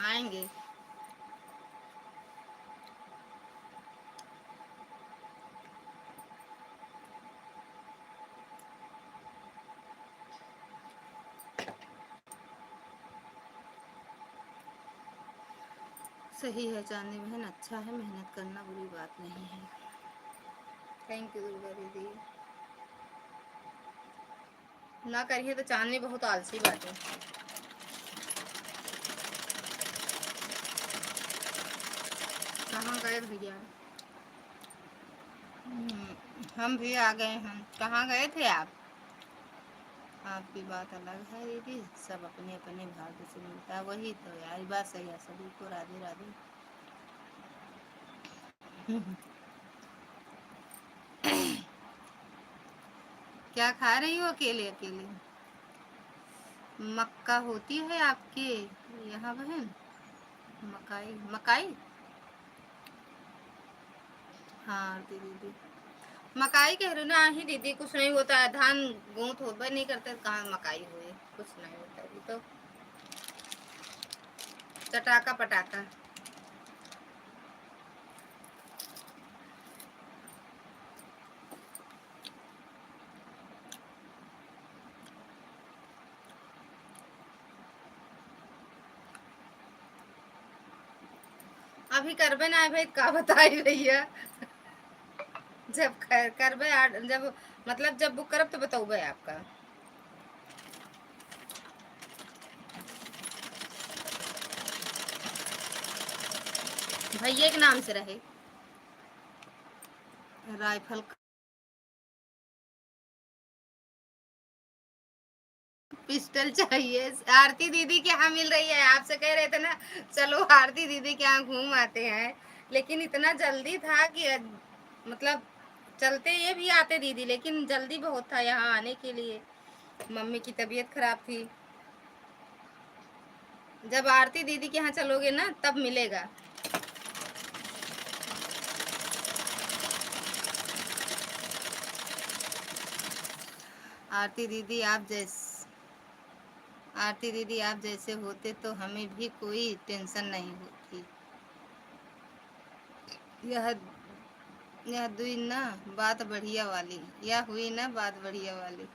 आएंगे। सही है चांदनी बहन, अच्छा है, मेहनत करना बुरी बात नहीं है। थैंक यू दुर्गा दीदी। ना करिए तो चांदनी बहुत आलसी बात है। कहाँ गए भैया? हम भी आ गए हैं। कहाँ गए थे आप? आपकी बात अलग है दीदी, सब अपने अपने भाग्य से मिलता है, वही तो यार, बात सही है। सभी को राधे राधे। क्या खा रही हो अकेले अकेले? मक्का होती है आपके यहाँ बहन? मकाई मकाई? हाँ दीदी, मकाई कह रही ना ही दीदी, कुछ नहीं होता है, धान गूंथ हो नहीं करते, कहाँ मकाई हुए, कुछ नहीं होता है तो चटाका पटाका। अभी करबे ना भाई, का बताई भैया। जब करबे जब मतलब जब बुक करब तो बताऊ भाई आपका। भैया के नाम से रहे। राइफल पिस्टल चाहिए। आरती दीदी के यहाँ मिल रही है, आपसे कह रहे थे ना चलो आरती दीदी के यहाँ घूम आते हैं, लेकिन इतना जल्दी था कि मतलब चलते ये भी आते दीदी, लेकिन जल्दी बहुत था यहाँ आने के लिए। मम्मी की तबीयत खराब थी। जब आरती दीदी के यहाँ चलोगे ना तब मिलेगा। आरती दीदी आप जैसे आरती दीदी आप जैसे होते तो हमें भी कोई टेंशन नहीं होती। यह यह हुई ना बात बढ़िया वाली, यह हुई ना बात बढ़िया वाली।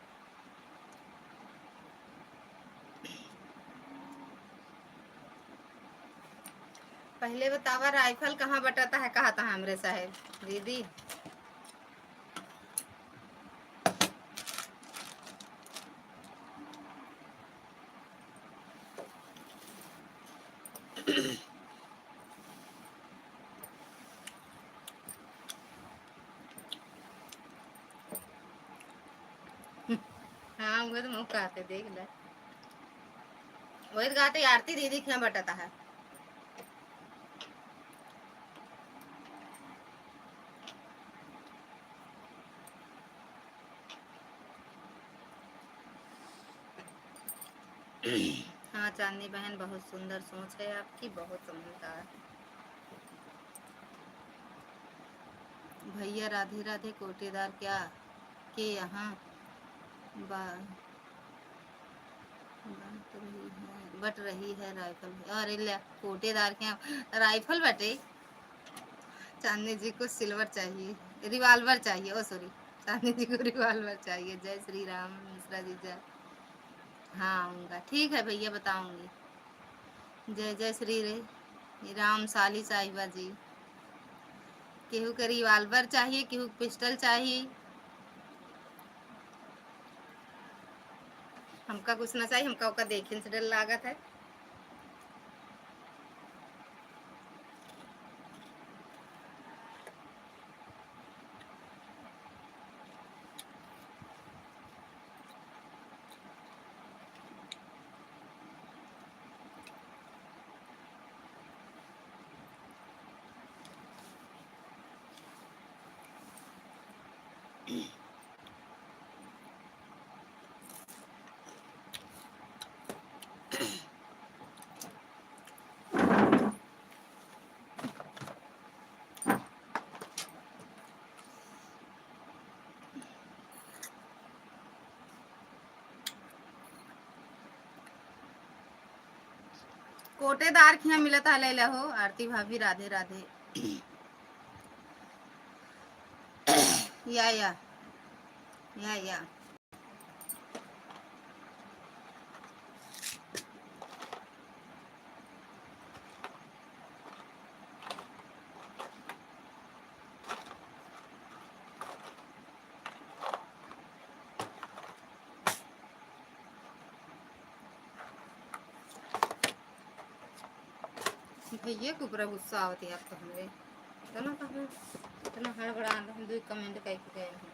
पहले बतावा राइफल कहाँ बटाता है, कहा था हमरे साहेब दीदी। हाँ वो तो मुँह कहते देख ले, वही तो कहते आरती दीदी क्या बटाता है। हाँ चांदनी बहन, बहुत सुंदर सोच है आपकी, बहुत समझदार। भैया राधे राधे। कोटेदार क्या के यहाँ बट रही है राइफल। अरे ले, कोटेदार के यहाँ राइफल बटे। चांदनी जी को सिल्वर चाहिए, रिवाल्वर चाहिए, ओ सॉरी, चांदनी जी को रिवाल्वर चाहिए। जय श्री राम मिश्रा जी जय। हाँ आऊँगा, ठीक है भैया बताऊँगी। जय जय श्री रे राम साली साहिबा जी। केहू के रिवाल्वर चाहिए, केहू पिस्टल चाहिए, हमका कुछ ना चाहिए, हमका ओका देखे से डर लागत है। कोटेदार खिया मिलत है ले हो। आरती भाभी राधे राधे। या या या भैया के ऊपर गुस्सा आवती है आप तो हमरे इतना कहाँ इतना हड़बड़ा हम दो कमेंट कह के गए हैं।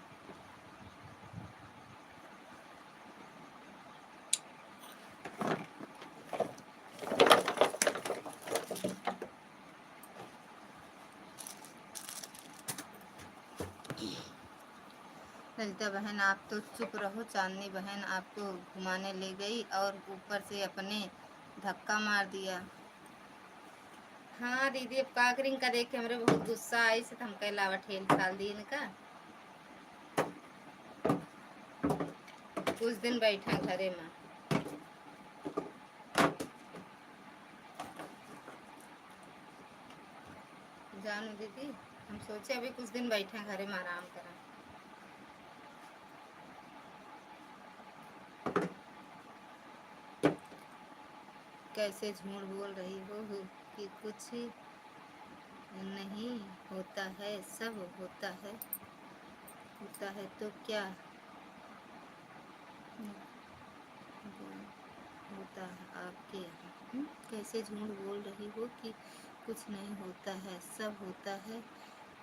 ललिता बहन आप तो चुप रहो। चांदनी बहन आपको घुमाने ले गई और ऊपर से अपने धक्का मार दिया। हाँ दीदी अब का करें का देख के हमरे बहुत गुस्सा आई से हम कह लावा ठेल खाल दी इनका। कुछ दिन बैठा घरे में। जानू दीदी हम सोचे अभी कुछ दिन बैठे घरे में आराम करा। कैसे झूठ बोल रही हो कि कुछ नहीं होता है, सब होता है तो क्या होता है आपके यहाँ। कैसे झूठ बोल रही हो कि कुछ नहीं होता है, सब होता है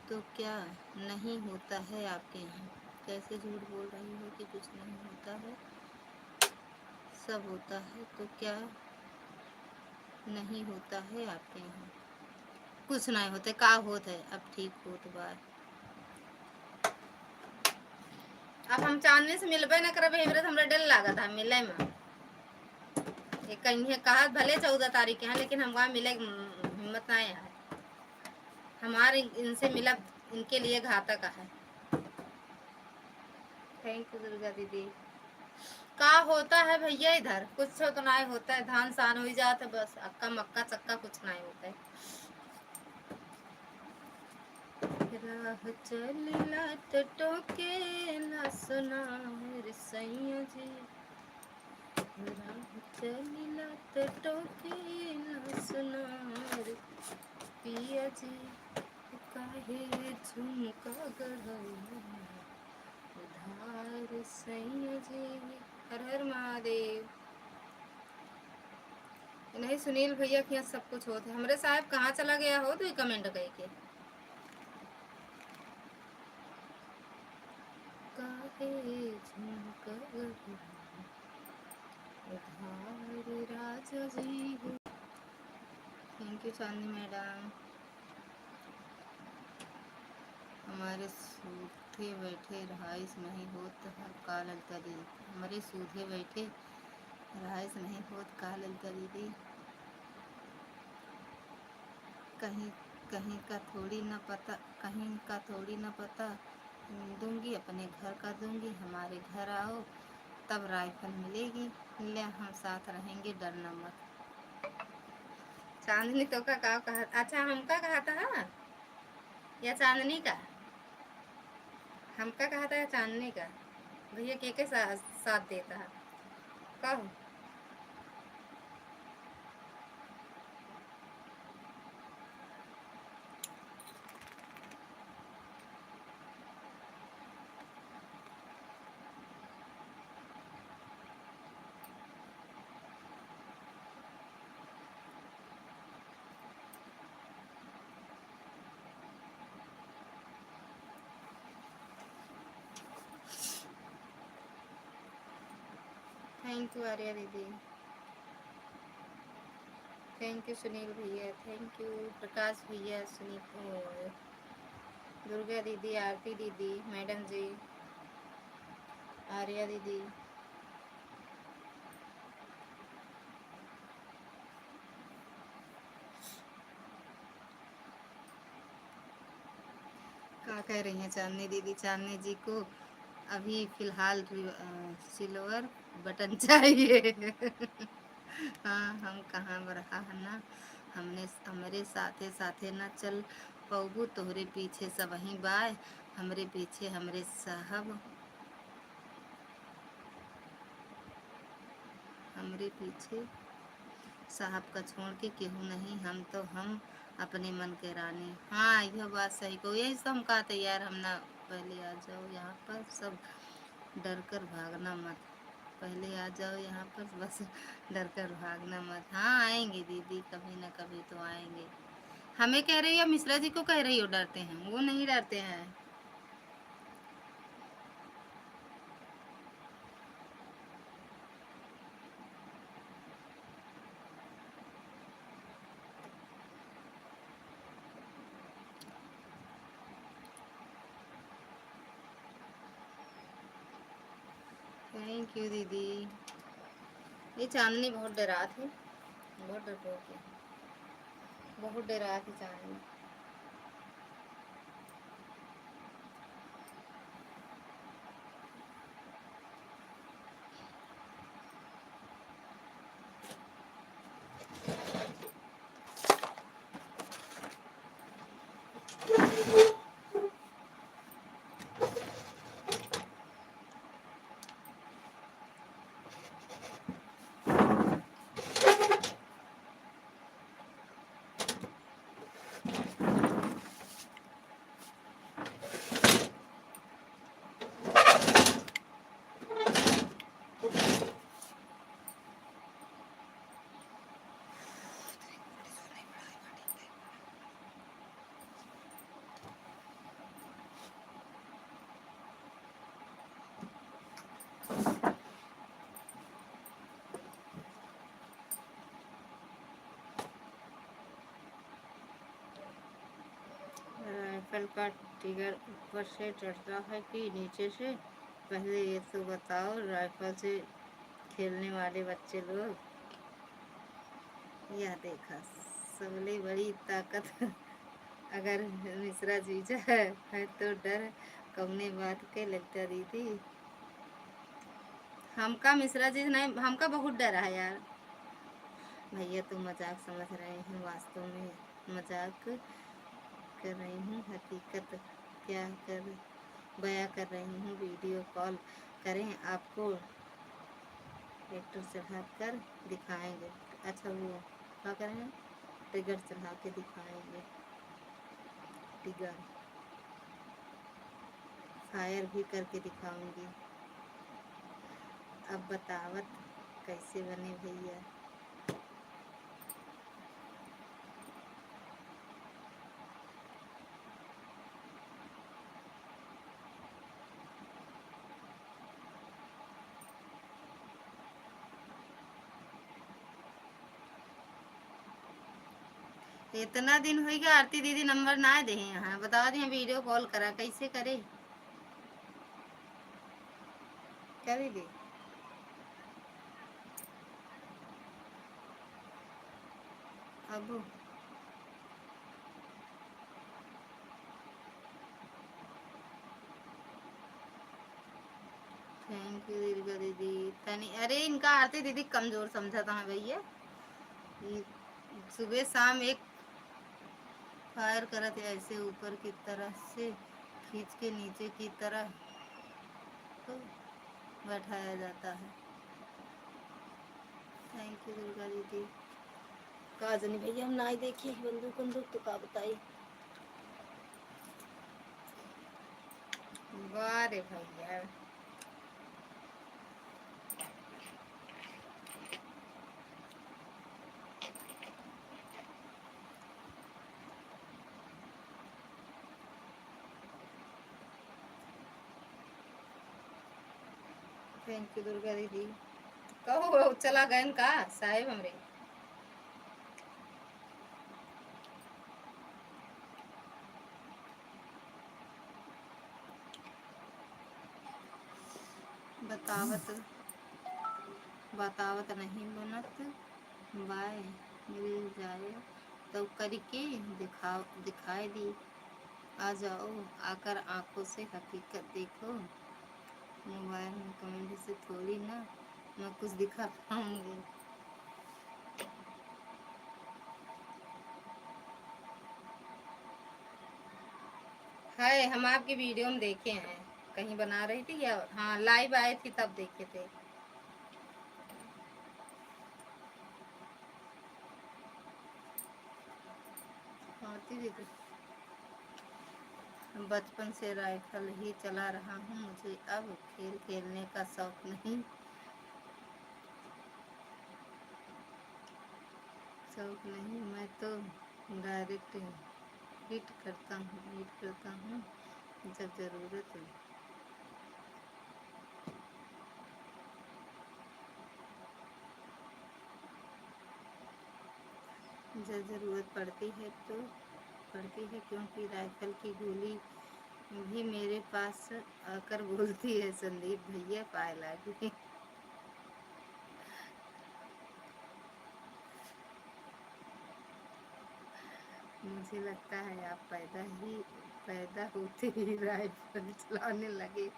तो क्या नहीं होता है आपके यहाँ। कैसे झूठ बोल रही हो कि कुछ नहीं होता है, सब होता है तो क्या नहीं होता है आपके यहाँ। कुछ नहीं होते का होता है अब ठीक हो तो बात। अब हम चांदनी से मिलबे न करब हेबरे हमरा डर लागत है मिले में। ये कहीं कहा भले 14 तारीख के हैं लेकिन हम वहाँ मिले हिम्मत ना है हमारे इनसे मिला इनके लिए घातक है। थैंक यू दुर्गा दीदी। का होता है भैया इधर कुछ तो नहीं होता है। धान सान हो जाता है बस अक्का मक्का चक्का कुछ नहीं होता है। राह चलिला तो टोकेला सुना मेरे सैया जी। राह चलिला तो टोकेला सुना मेरे पिया जी। काहे झुमका गढ़ौला उधार सैया जी। हर हर महादेव। नहीं सुनील भैया के यहाँ सब कुछ होते हमरे साहब कहाँ चला गया हो तो कमेंट कह के। काहे झुमका उधार राजा जी। थैंक यू चांदनी मैडम। हमारे सूखे बैठे रहाइश नहीं होत का ललिता दीदी। हमारे सूखे बैठे रहाइश नहीं होत का ललिता दीदी। कहीं कहीं का थोड़ी न पता, कहीं का थोड़ी न पता दूंगी अपने घर का दूंगी। हमारे घर आओ तब राइफल मिलेगी। ले हम साथ रहेंगे डरना मत। चांदनी तो का कहा। अच्छा हमका कहा था या चांदनी का। हमका कहा था या चांदनी का। भैया के साथ देता है कहो। थैंक यू आर्या दीदी। थैंक यू सुनील भैया। थैंक यू प्रकाश भैया। सुनील दुर्गा दीदी, आरती दीदी, मैडम जी, आर्या दीदी। क्या कह रही हैं चांदनी दीदी। चांदनी जी को अभी फिलहाल सिल्वर बटन चाहिए। हाँ हम कहाँ रहा है ना, हमने हमरे साथे साथे न चल पौबू, तोहरे पीछे सब वहीं बाय, हमरे पीछे हमरे साहब, हमरे पीछे साहब का छोड़ के केहू नहीं, हम तो हम अपने मन के रानी। हाँ यह बात सही को, यही तो हम कहा था यार, हम ना पहले आ जाओ यहाँ पर, सब डर कर भागना मत, पहले आ जाओ यहाँ पर, बस डर कर भागना मत। हाँ आएंगे दीदी, कभी ना कभी तो आएंगे। हमें कह रही हो या मिश्रा जी को कह रही हो डरते हैं? वो नहीं डरते हैं। थैंक यू दीदी। ये चांदनी बहुत डरा थी, बहुत डरपोक है, बहुत डरा थी चांदनी। राइफल का ट्रिगर ऊपर से चढ़ता है कि नीचे से? पहले ये तो बताओ, राइफल से खेलने वाले बच्चे लोग। यह देखा, सबले बड़ी ताकत अगर मिश्रा जीजा है तो डर कौने बात के लगता दीदी? हमका मिश्रा जी नहीं, हमका बहुत डर है यार। भैया तो मजाक समझ रहे हैं, वास्तव में मजाक कर रही हूँ, हकीकत क्या कर बयां कर रही हूँ। वीडियो कॉल करें आपको, ट्रैक्टर चढ़ा कर दिखाएंगे। अच्छा वो क्या करें, ट्रिगर चढ़ा के दिखाएंगे, ट्रिगर फायर भी करके दिखाऊंगी। अब बतावत कैसे बने भैया? इतना दिन हो गया आरती दीदी नंबर ना दे यहाँ, बता दें वीडियो कॉल करा, कैसे करे? क्या दीदी? अब थैंक यू दीदी दीदी। तनी अरे इनका आरती दीदी कमजोर समझा था भैया, सुबह शाम एक फायर करत ऐसे ऊपर की तरह से खींच के नीचे की तरह तो बैठाया जाता है। थैंक यू दुर्गा दीदी। काजनी भैया हम ना ही देखिए बंदूक बंदूक तो का बताई। वाह रे भैया, थैंक यू दुर्गा दीदी। कहो चला गए का साहेब हमरे? बतावत बतावत नहीं बनत बाय, मिल जाए तो करके दिखाई दी। आ जाओ आकर आंखों से हकीकत देखो, मोबाइल में कमेंट से थोड़ी ना मैं कुछ दिखा पाऊंगी। है, हम आपकी वीडियो में देखे हैं, कहीं बना रही थी या हाँ लाइव आए थी तब देखे थे। आती थी बचपन से राइफल ही चला रहा हूँ, मुझे अब खेल खेलने का शौक नहीं, मैं तो डायरेक्ट हिट करता हूँ जब ज़रूरत है। जब ज़रूरत पड़ती है क्योंकि राइफल की गोली भी मेरे पास आकर बोलती है, संदीप भैया पायल आ गई। मुझे लगता है आप पैदा होते ही राइफल चलाने लगे।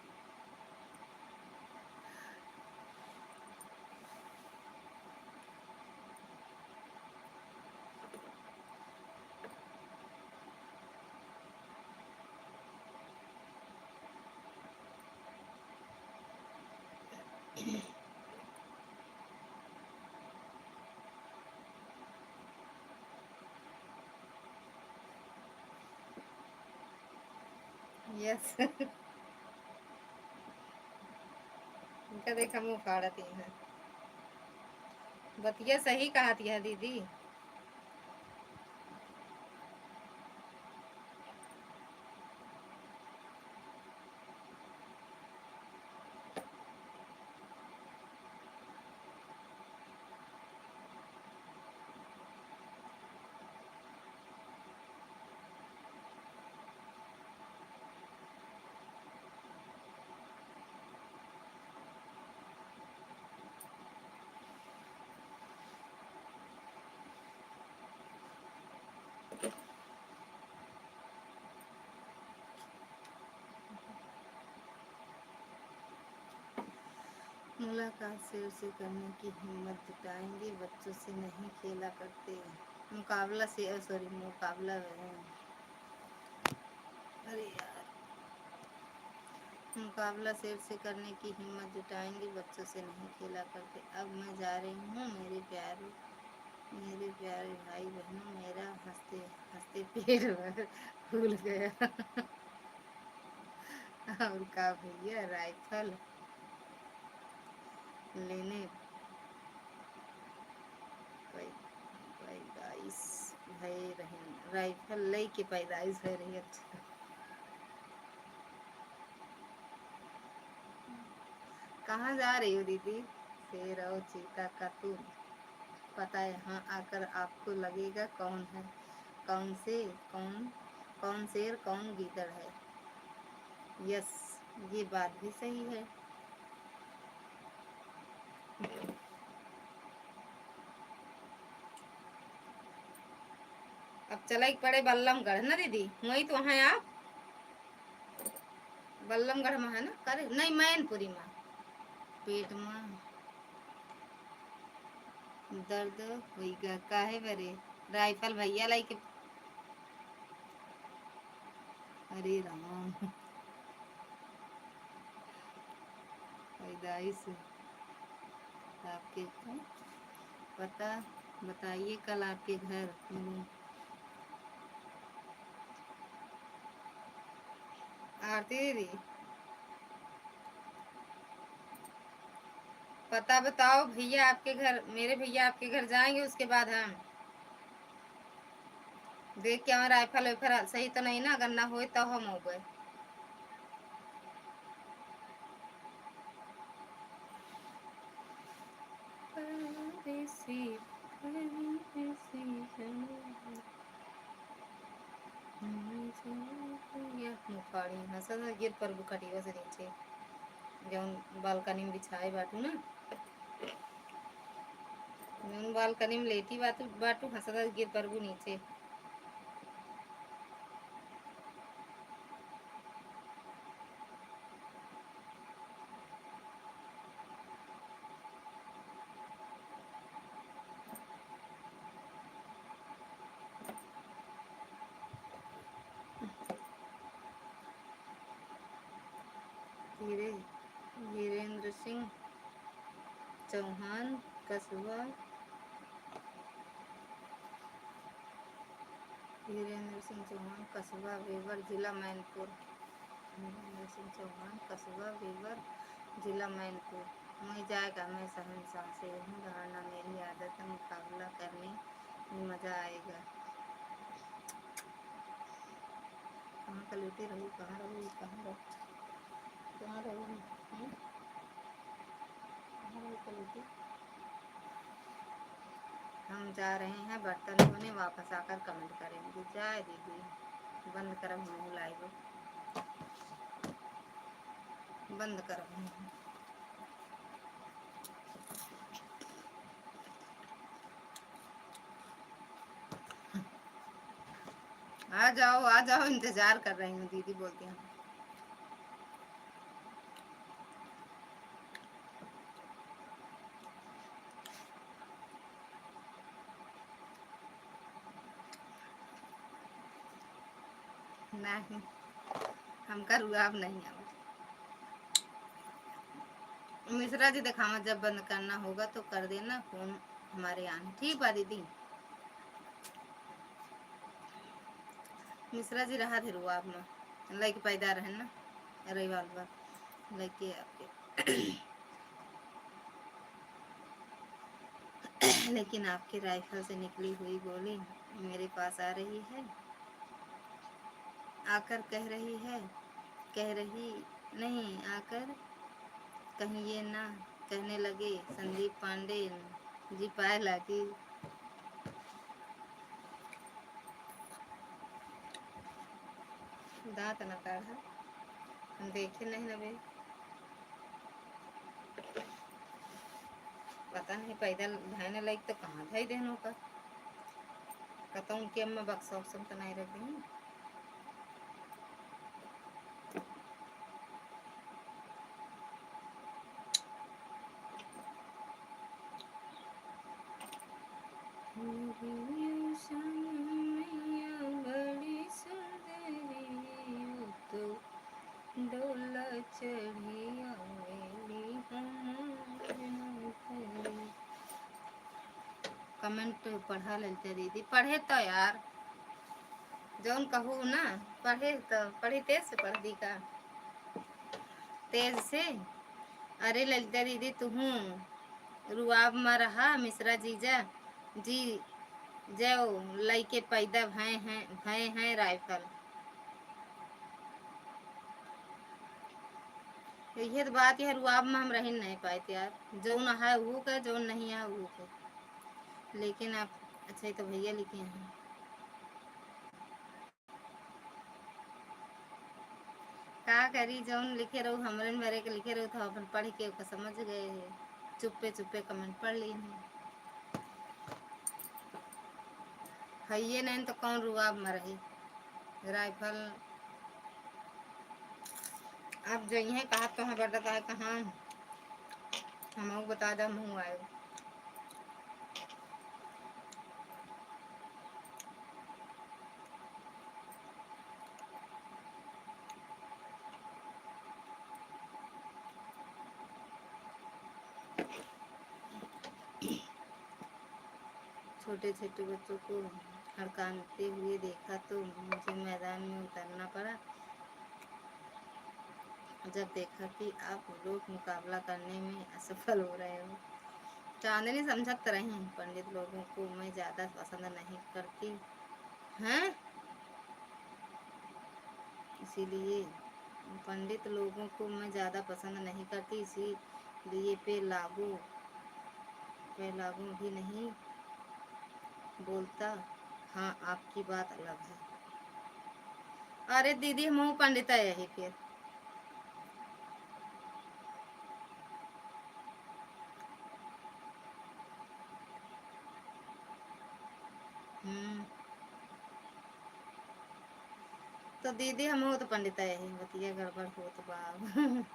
यस। इनका देखा मुँह फाड़ती है। बतिया सही कहा थी दीदी। मुलाकात से करने की हिम्मत जुटाएंगे, बच्चों से नहीं खेला करते। मुकाबला से सॉरी मुकाबला अरे यार, मुकाबला शेर से करने की हिम्मत जुटाएंगे, बच्चों से नहीं खेला करते। अब मैं जा रही हूँ मेरे प्यारे भाई बहनों, मेरा हंसते हंसते पेट फूल गया। और का भैया राइफल लेने पैदाइश भय रही, राइफल ले के पैदाइश भय रही। अच्छा, कहाँ जा रही हो दीदी? शेर और चीता का तुम पता है, यहाँ आकर आपको लगेगा कौन है, कौन से कौन कौन शेर कौन गीदड़ है। यस, ये बात भी सही है। अब चला पड़े बल्लमगढ़ ना दीदी, वही तो है आप। बल्लमगढ़ में है ना, करे नहीं मैनपुरी में। पेट में दर्द होइगा काहे बरे? राइफल भैया लाई के। अरे राम, पैदाइश आपके पता बताइए, कल आपके घर मिलूं। आरती दीदी पता बताओ, भैया आपके घर, मेरे भैया आपके घर जाएंगे, उसके बाद हम देख के हमारा राइफल वाइफल सही तो नहीं ना, अगर ना हो तो हम हो गए। मुखाड़ी हंसा गिर पर बुखटिया से नीचे जौन बालकनी में बिछाए बाटू ना, जौन बालकनी में लेटी बाटू हंसा गिर पर नीचे। चौहान कस्बा वीरेंद्र सिंह चौहान कस्बा बेवर जिला मैनपुर। वीरेंद्र सिंह चौहान कस्बा बेवर जिला मैनपुर। वहीं जाएगा मैं शहंशाह से हूँ धारणा मेरी आदत है मुकाबला करने में मज़ा आएगा। कहाँ कलूटी रहू कहाँ रहू कहाँ रहू कहाँ रहू कहाँ रहू कलूटी। हम जा रहे हैं बर्तन धोने वापस आकर कमेंट करेंगे। जाए दीदी बंद कर मुँह लाइव बंद कर। आ जाओ इंतजार कर रही हूँ दीदी बोलती हैं। नहीं हमका रुआब नहीं है। मिश्रा जी दिखावा जब बंद करना होगा तो कर देना फोन हमारे यहाँ। ठीक है दीदी। मिश्रा जी रहा थे रुआब में लड़के पैदा रहे ना रविवार बार लड़के आपके लेकिन आपके राइफल से निकली हुई गोली मेरे पास आ रही है आकर कह रही नहीं आकर कहीं ये ना कहने लगे संदीप पांडे जी पाए लागी। दांत न काढ़ा हम देखे नहीं लगे पता नहीं पैदल धाने लग तो कहाँ धाई देनों का कहता हूँ कि अम्मा बक्सा उक्सम तो नहीं रख दी। बड़ी सुंदरी तो डोला चढ़ी कमेंट पढ़ा लेते दीदी। पढ़े तो यार जौन कहूँ ना पढ़े तो पढ़ी तेज से पढ़ दी का तेज से। अरे ललिता दीदी तुहू रुआब में रहा मिश्रा जीजा जी जो लइके पैदा भय हैं राइफल। ये तो बात है रुआब में हम रह नहीं पाए यार जो न है वो का जो नहीं है वो का। लेकिन आप अच्छा तो भैया लिखे हैं का करी जौन लिखे रहू हमरे मेरे के लिखे रहू तो अपन पढ़ के समझ गए है चुप्पे चुप्पे कमेंट पढ़ ली है ये नहीं तो कौन रुआब में रही राइफल। आप जइए कहा तो है बता है कहाँ हम बता दे मुँह आए। छोटे छोटे बच्चों को हड़काते हुए देखा तो मुझे मैदान में उतरना पड़ा। जब देखा कि आप लोग मुकाबला करने में असफल हो रहे हो। चांदनी समझत रही पंडित लोगों को मैं ज़्यादा पसंद नहीं करती हैं इसीलिए पंडित लोगों को मैं ज़्यादा पसंद नहीं करती इसीलिए पे लागू भी नहीं बोलता। हाँ आपकी बात अलग है। अरे दीदी हम पंडित है यही फिर तो दीदी हम तो पंडित है यही बतिया गड़बड़ हो तो बाब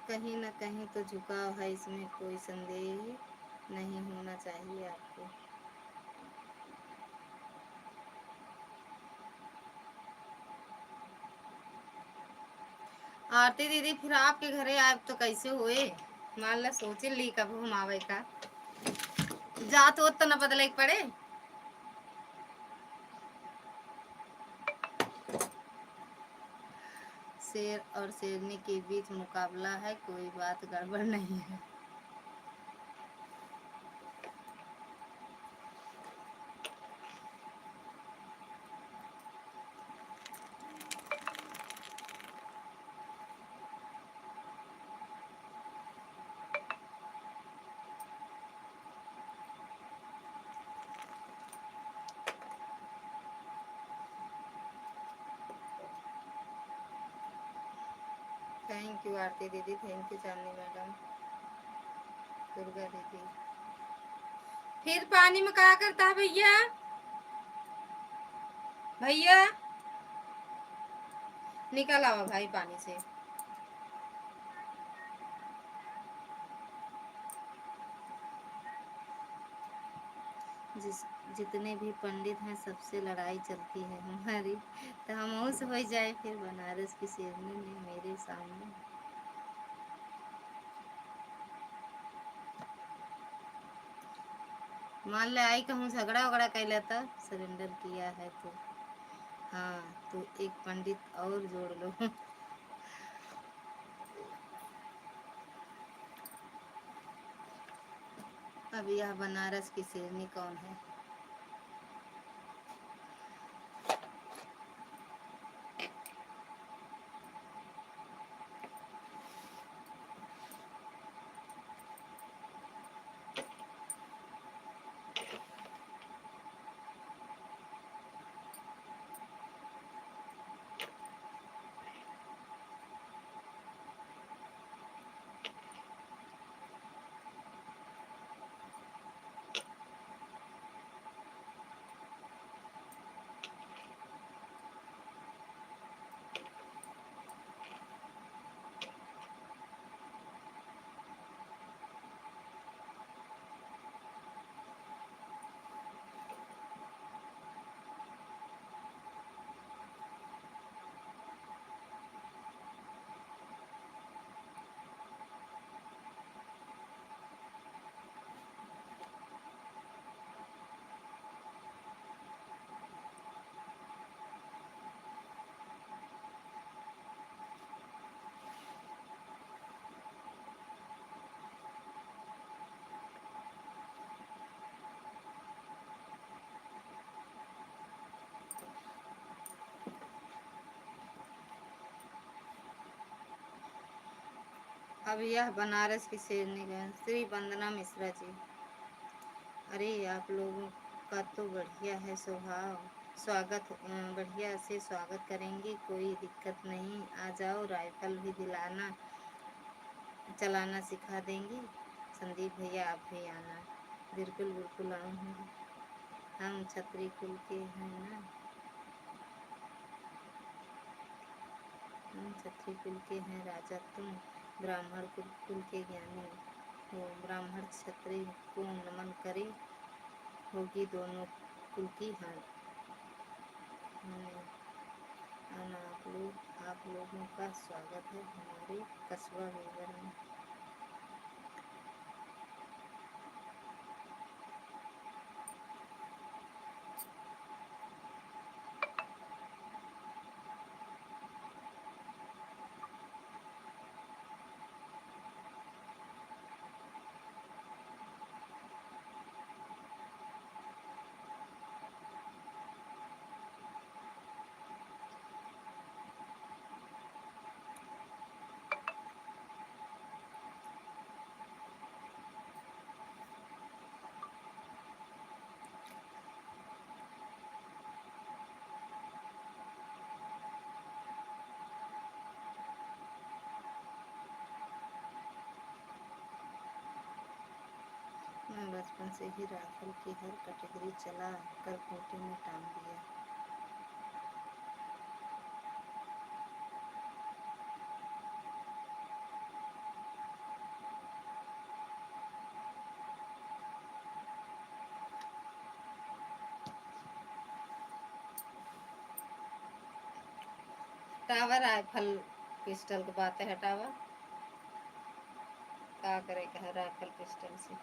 कहीं न कहीं तो झुकाव है, इसमें कोई संदेह नहीं होना चाहिए आपको। आरती दीदी फिर आपके घरे आए तो कैसे हुए? मान ला सोच ली कब हम आवे का, जात वो तो न बदले के पड़े। शेर और शेरनी के बीच मुकाबला है, कोई बात गड़बड़ नहीं है। थैंक यू आरती दीदी, थैंक यू चांदनी मैडम, दुर्गा दीदी। फिर पानी में क्या करता है भैया? भैया निकल आओ भाई पानी से। जिस जितने भी पंडित हैं सबसे लड़ाई चलती है हमारी, तो हम से हो जाए फिर बनारस की शेरनी ने मेरे सामने। मान ले आई कहूँ झगड़ा वगड़ा कैला था, सरेंडर किया है तो हाँ, तो एक पंडित और जोड़ लो। अब यह बनारस की शेरनी कौन है? अब यह बनारस की शेरनी का श्री वंदना मिश्रा जी। अरे आप लोगों का तो बढ़िया है स्वभाव, स्वागत बढ़िया से स्वागत करेंगे, कोई दिक्कत नहीं, आ जाओ, राइफल भी दिलाना, चलाना सिखा देंगे। संदीप भैया आप भी आना। बिल्कुल बिल्कुल आऊँगी, हम छतरी कुल के हैं ना, हम छतरी कुल के हैं राजा, तुम ब्राह्मण कुल के ज्ञानी हो, ब्राह्मण क्षत्रिय को नमन करे, होगी दोनों कुल की हार। आना आप लोगों का स्वागत है हमारे कस्बा वेवर में। मैं बचपन से ही राइफल की हर कैटेगरी चला कर खूंटे में टांग दिया। टावर राइफल पिस्टल की बातें हटावा, क्या करे कह राइफल पिस्टल से।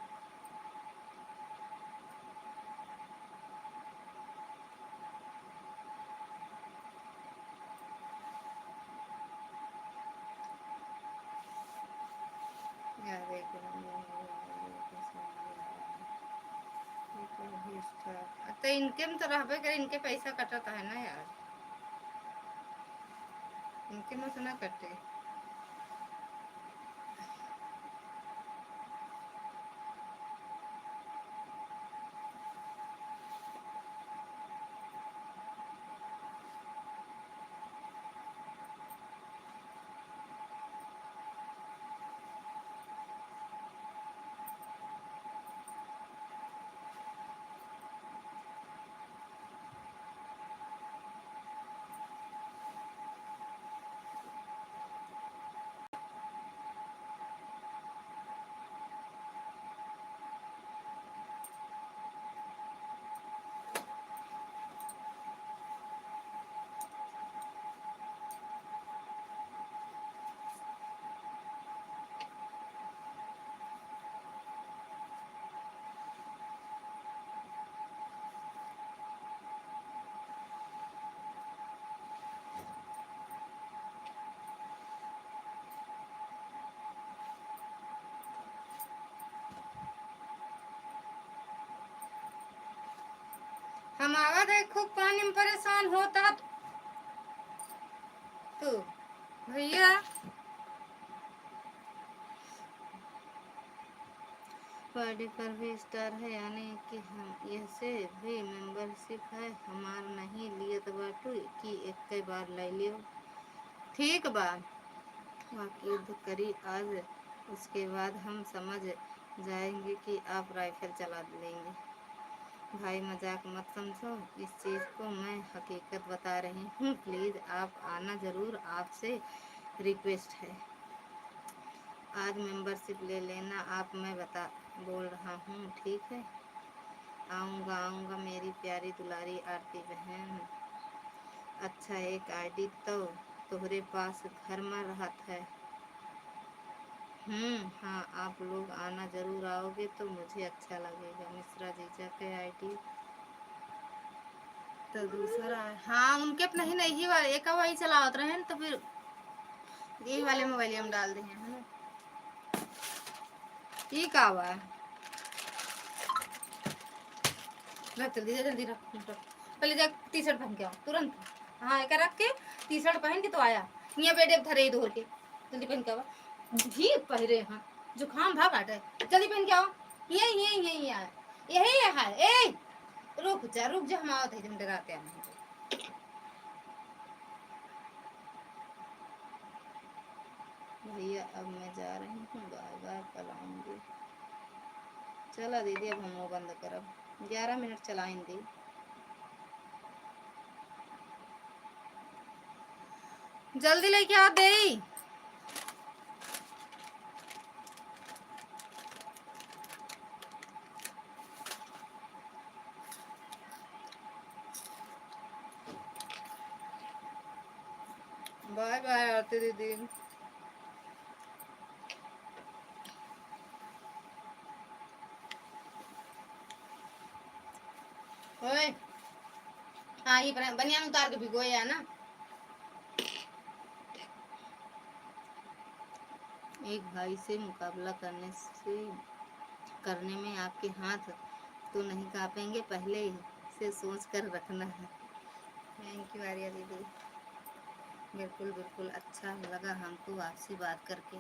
तो इनके में तो रहबे करे, इनके पैसा कटता है ना यार, इनके में तो ना कटे। हम आवा थे खूब पानी में परेशान होता तो भैया। पार्टी पर भी स्टार है, यानी कि हम यह से भी मेंबरशिप है हमार नहीं लिए तो बाटू कि एक कई बार ले लियो। ठीक बा, बाकी युद्ध करी आज, उसके बाद हम समझ जाएंगे कि आप राइफल चला लेंगे। भाई मजाक मत समझो इस चीज़ को, मैं हकीकत बता रही हूँ, प्लीज़ आप आना ज़रूर, आपसे रिक्वेस्ट है। आज मेंबरशिप ले लेना आप, मैं बता बोल रहा हूँ, ठीक है। आऊँगा आऊँगा मेरी प्यारी दुलारी आरती बहन। अच्छा एक आईडी तो तुम्हारे पास घर में रहत है। हाँ आप लोग आना ज़रूर, आओगे तो मुझे अच्छा लगेगा। मिश्रा जीजा के आईडी तो दूसरा है। हाँ उनके अपना ही नहीं वाले एक वही चलावत रहे तो फिर यही वाले मोबाइल हम डाल दें है ना। ठीक आवा रख, जल्दी जल्दी रख, पहले जा टी शर्ट पहन के आओ तुरंत। हाँ एक रख के टी शर्ट पहन के तो आया, यहाँ बेटे धरे धोर के जल्दी पहन के आओ। भी पहरे हाँ जुकाम भाग आटे, जल्दी पहन के आओ। यही है यही है। ए रुक जा हम आवत है, डराते हैं। भैया अब मैं जा रही हूँ, बाय बाय, कल आऊँगी। चला दीदी अब हम वो बंद करब, 11 मिनट चलाएंगे। जल्दी लेके आ दे। बाय बाय आरती दीदी। ओए हाँ ये बनियान उतार के भिगोया ना। एक भाई से मुकाबला करने में आपके हाथ तो नहीं कांपेंगे, पहले से सोच कर रखना है। थैंक यू आर्या दीदी, बिल्कुल बिल्कुल, अच्छा लगा हमको आपसे बात करके।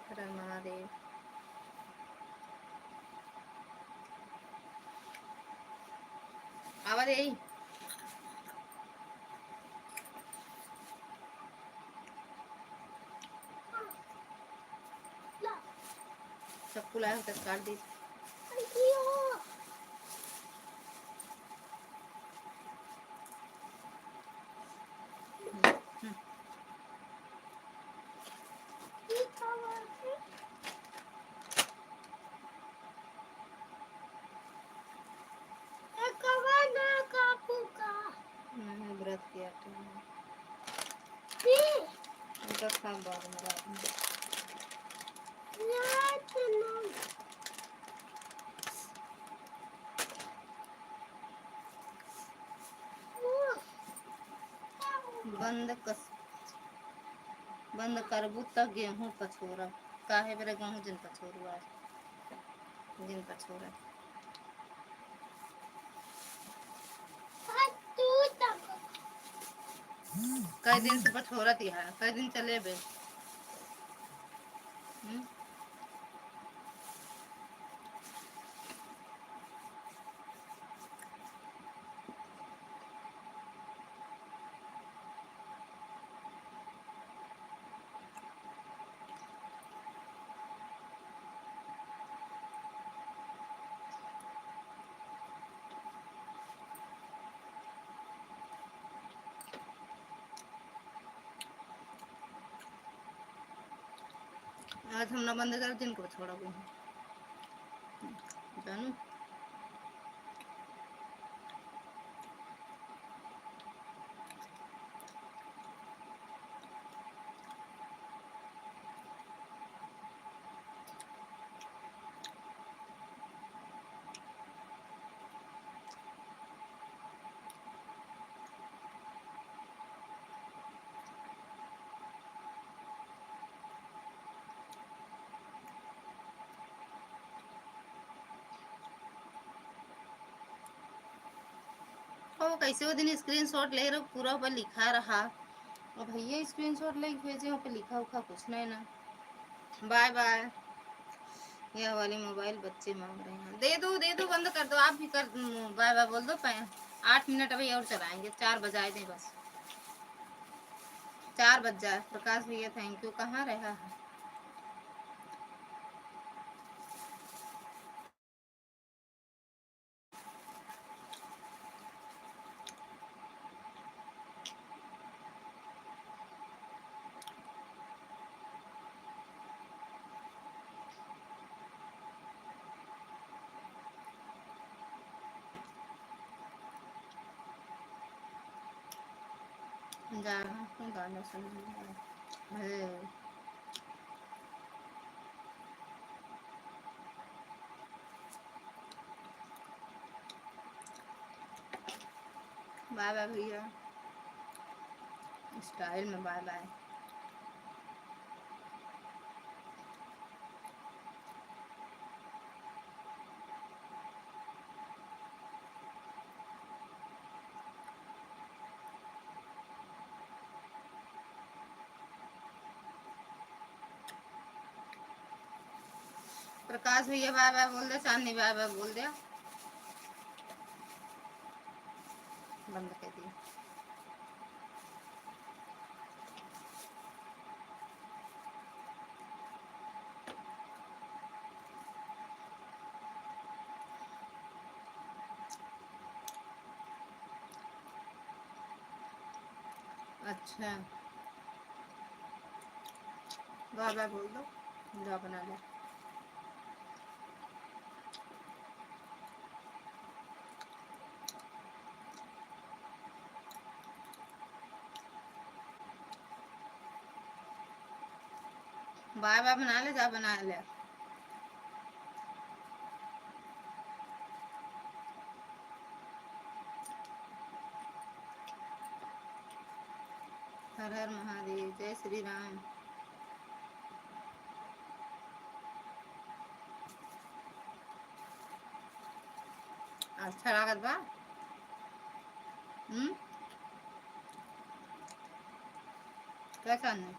हर महादेव। आवाज यही सबको लाया होता काट दी। सब बाद में रात में। बंद करबू तब गेहूँ पछोरा काहे बेरे गेहूँ जिन पछोरू आज जिन पछोरा कई दिन से पछोरत ही है कई दिन चले बे आज हम ना बंद कर जिनको छोड़ा जानू ओ कैसे वो दिन स्क्रीनशॉट ले रहा पूरा पर लिखा रहा और भैया स्क्रीनशॉट ले भेजे वहाँ पे लिखा उखा कुछ नहीं ना बाय बाय यह वाली मोबाइल बच्चे मांग रहे हैं दे दो बंद कर दो आप भी कर बाय बाय बोल दो 8 मिनट अभी और चलाएंगे 4 बजाए दें बस 4 बज जाए प्रकाश भैया थैंक यू कहाँ रहा है जा रहा हूँ गाना सुनने बाय बाय भैया स्टाइल में बाय बाय प्रकाश भैया बाय बाय बोल दे चांदनी बाय बाय बोल दिया बंद कर दिया अच्छा बाय बाय बोल दो जा बना ले बाय बाय बना ले जा बना ले हर हर महादेव जय श्री राम अच्छा लागत बा क्या चांदनी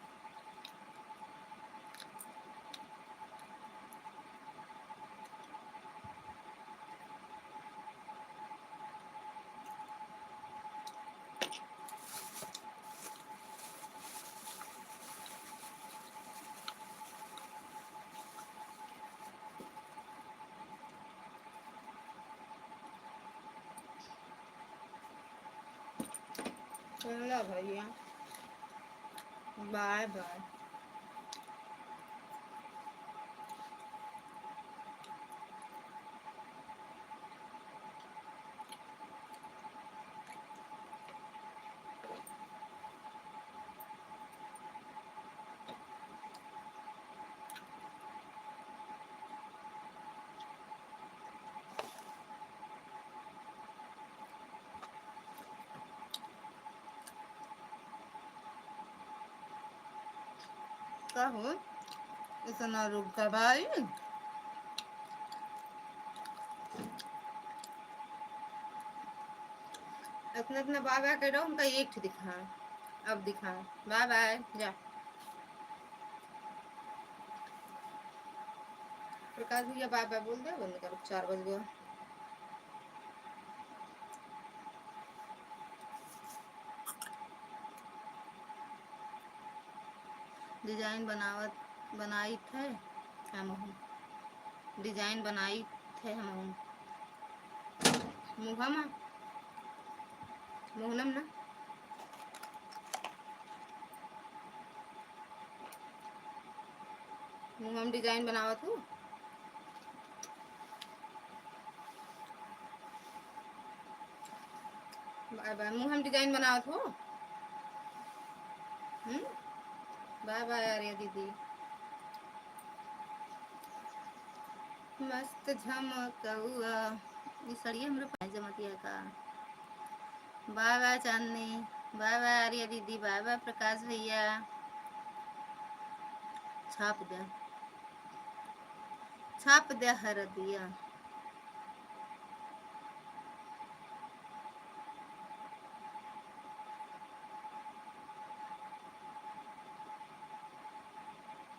चलो भैया बाय बाय का हो इतना रुका भाई। इतना इतना बाय बाय कर रहा हूँ, उनका एक दिखा। अब दिखा बाय बाय जा। प्रकाश भैया बाय बाय बोल दे, बंद करो, 4 बज गए। डिजाइन बनाई थे हम, डिजाइन बनाई थे हम मुहम मोहनम ना। मुहम डिजाइन बनावत हूँ। बाय बाय मुहम डिजाइन बनावत हो। बाय बाय आर्या दीदी। मस्त झमकौआ ये सड़िया हमरे पास जमतिया का। बाय बाय चांदनी, बाय बाय आर्या दीदी, बाय बाय प्रकाश भैया। छाप दे हर दिया।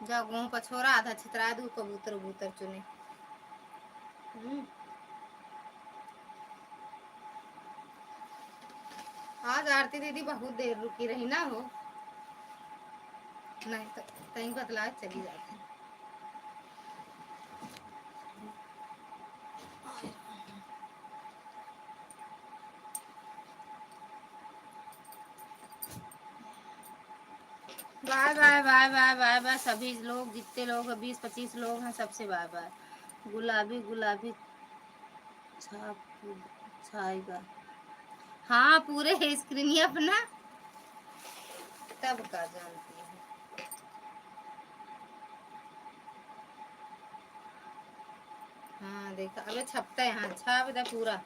जाओ गेहूँ पछोरा आधा छितरा दू, कबूतर उबूतर चुने। आज आरती दीदी बहुत देर रुकी रही ना हो, नहीं तो कहीं बतला चली जाती। बाय बाय बाय बाय बाय बाय सभी लोग, जितने लोग 20-25 लोग हैं सबसे बाय बाय। गुलाबी गुलाबी छाएगा। हाँ पूरे स्क्रीन अपना तब का जानती है। हाँ देखा, अबे छपता है, हाँ छाप दे पूरा।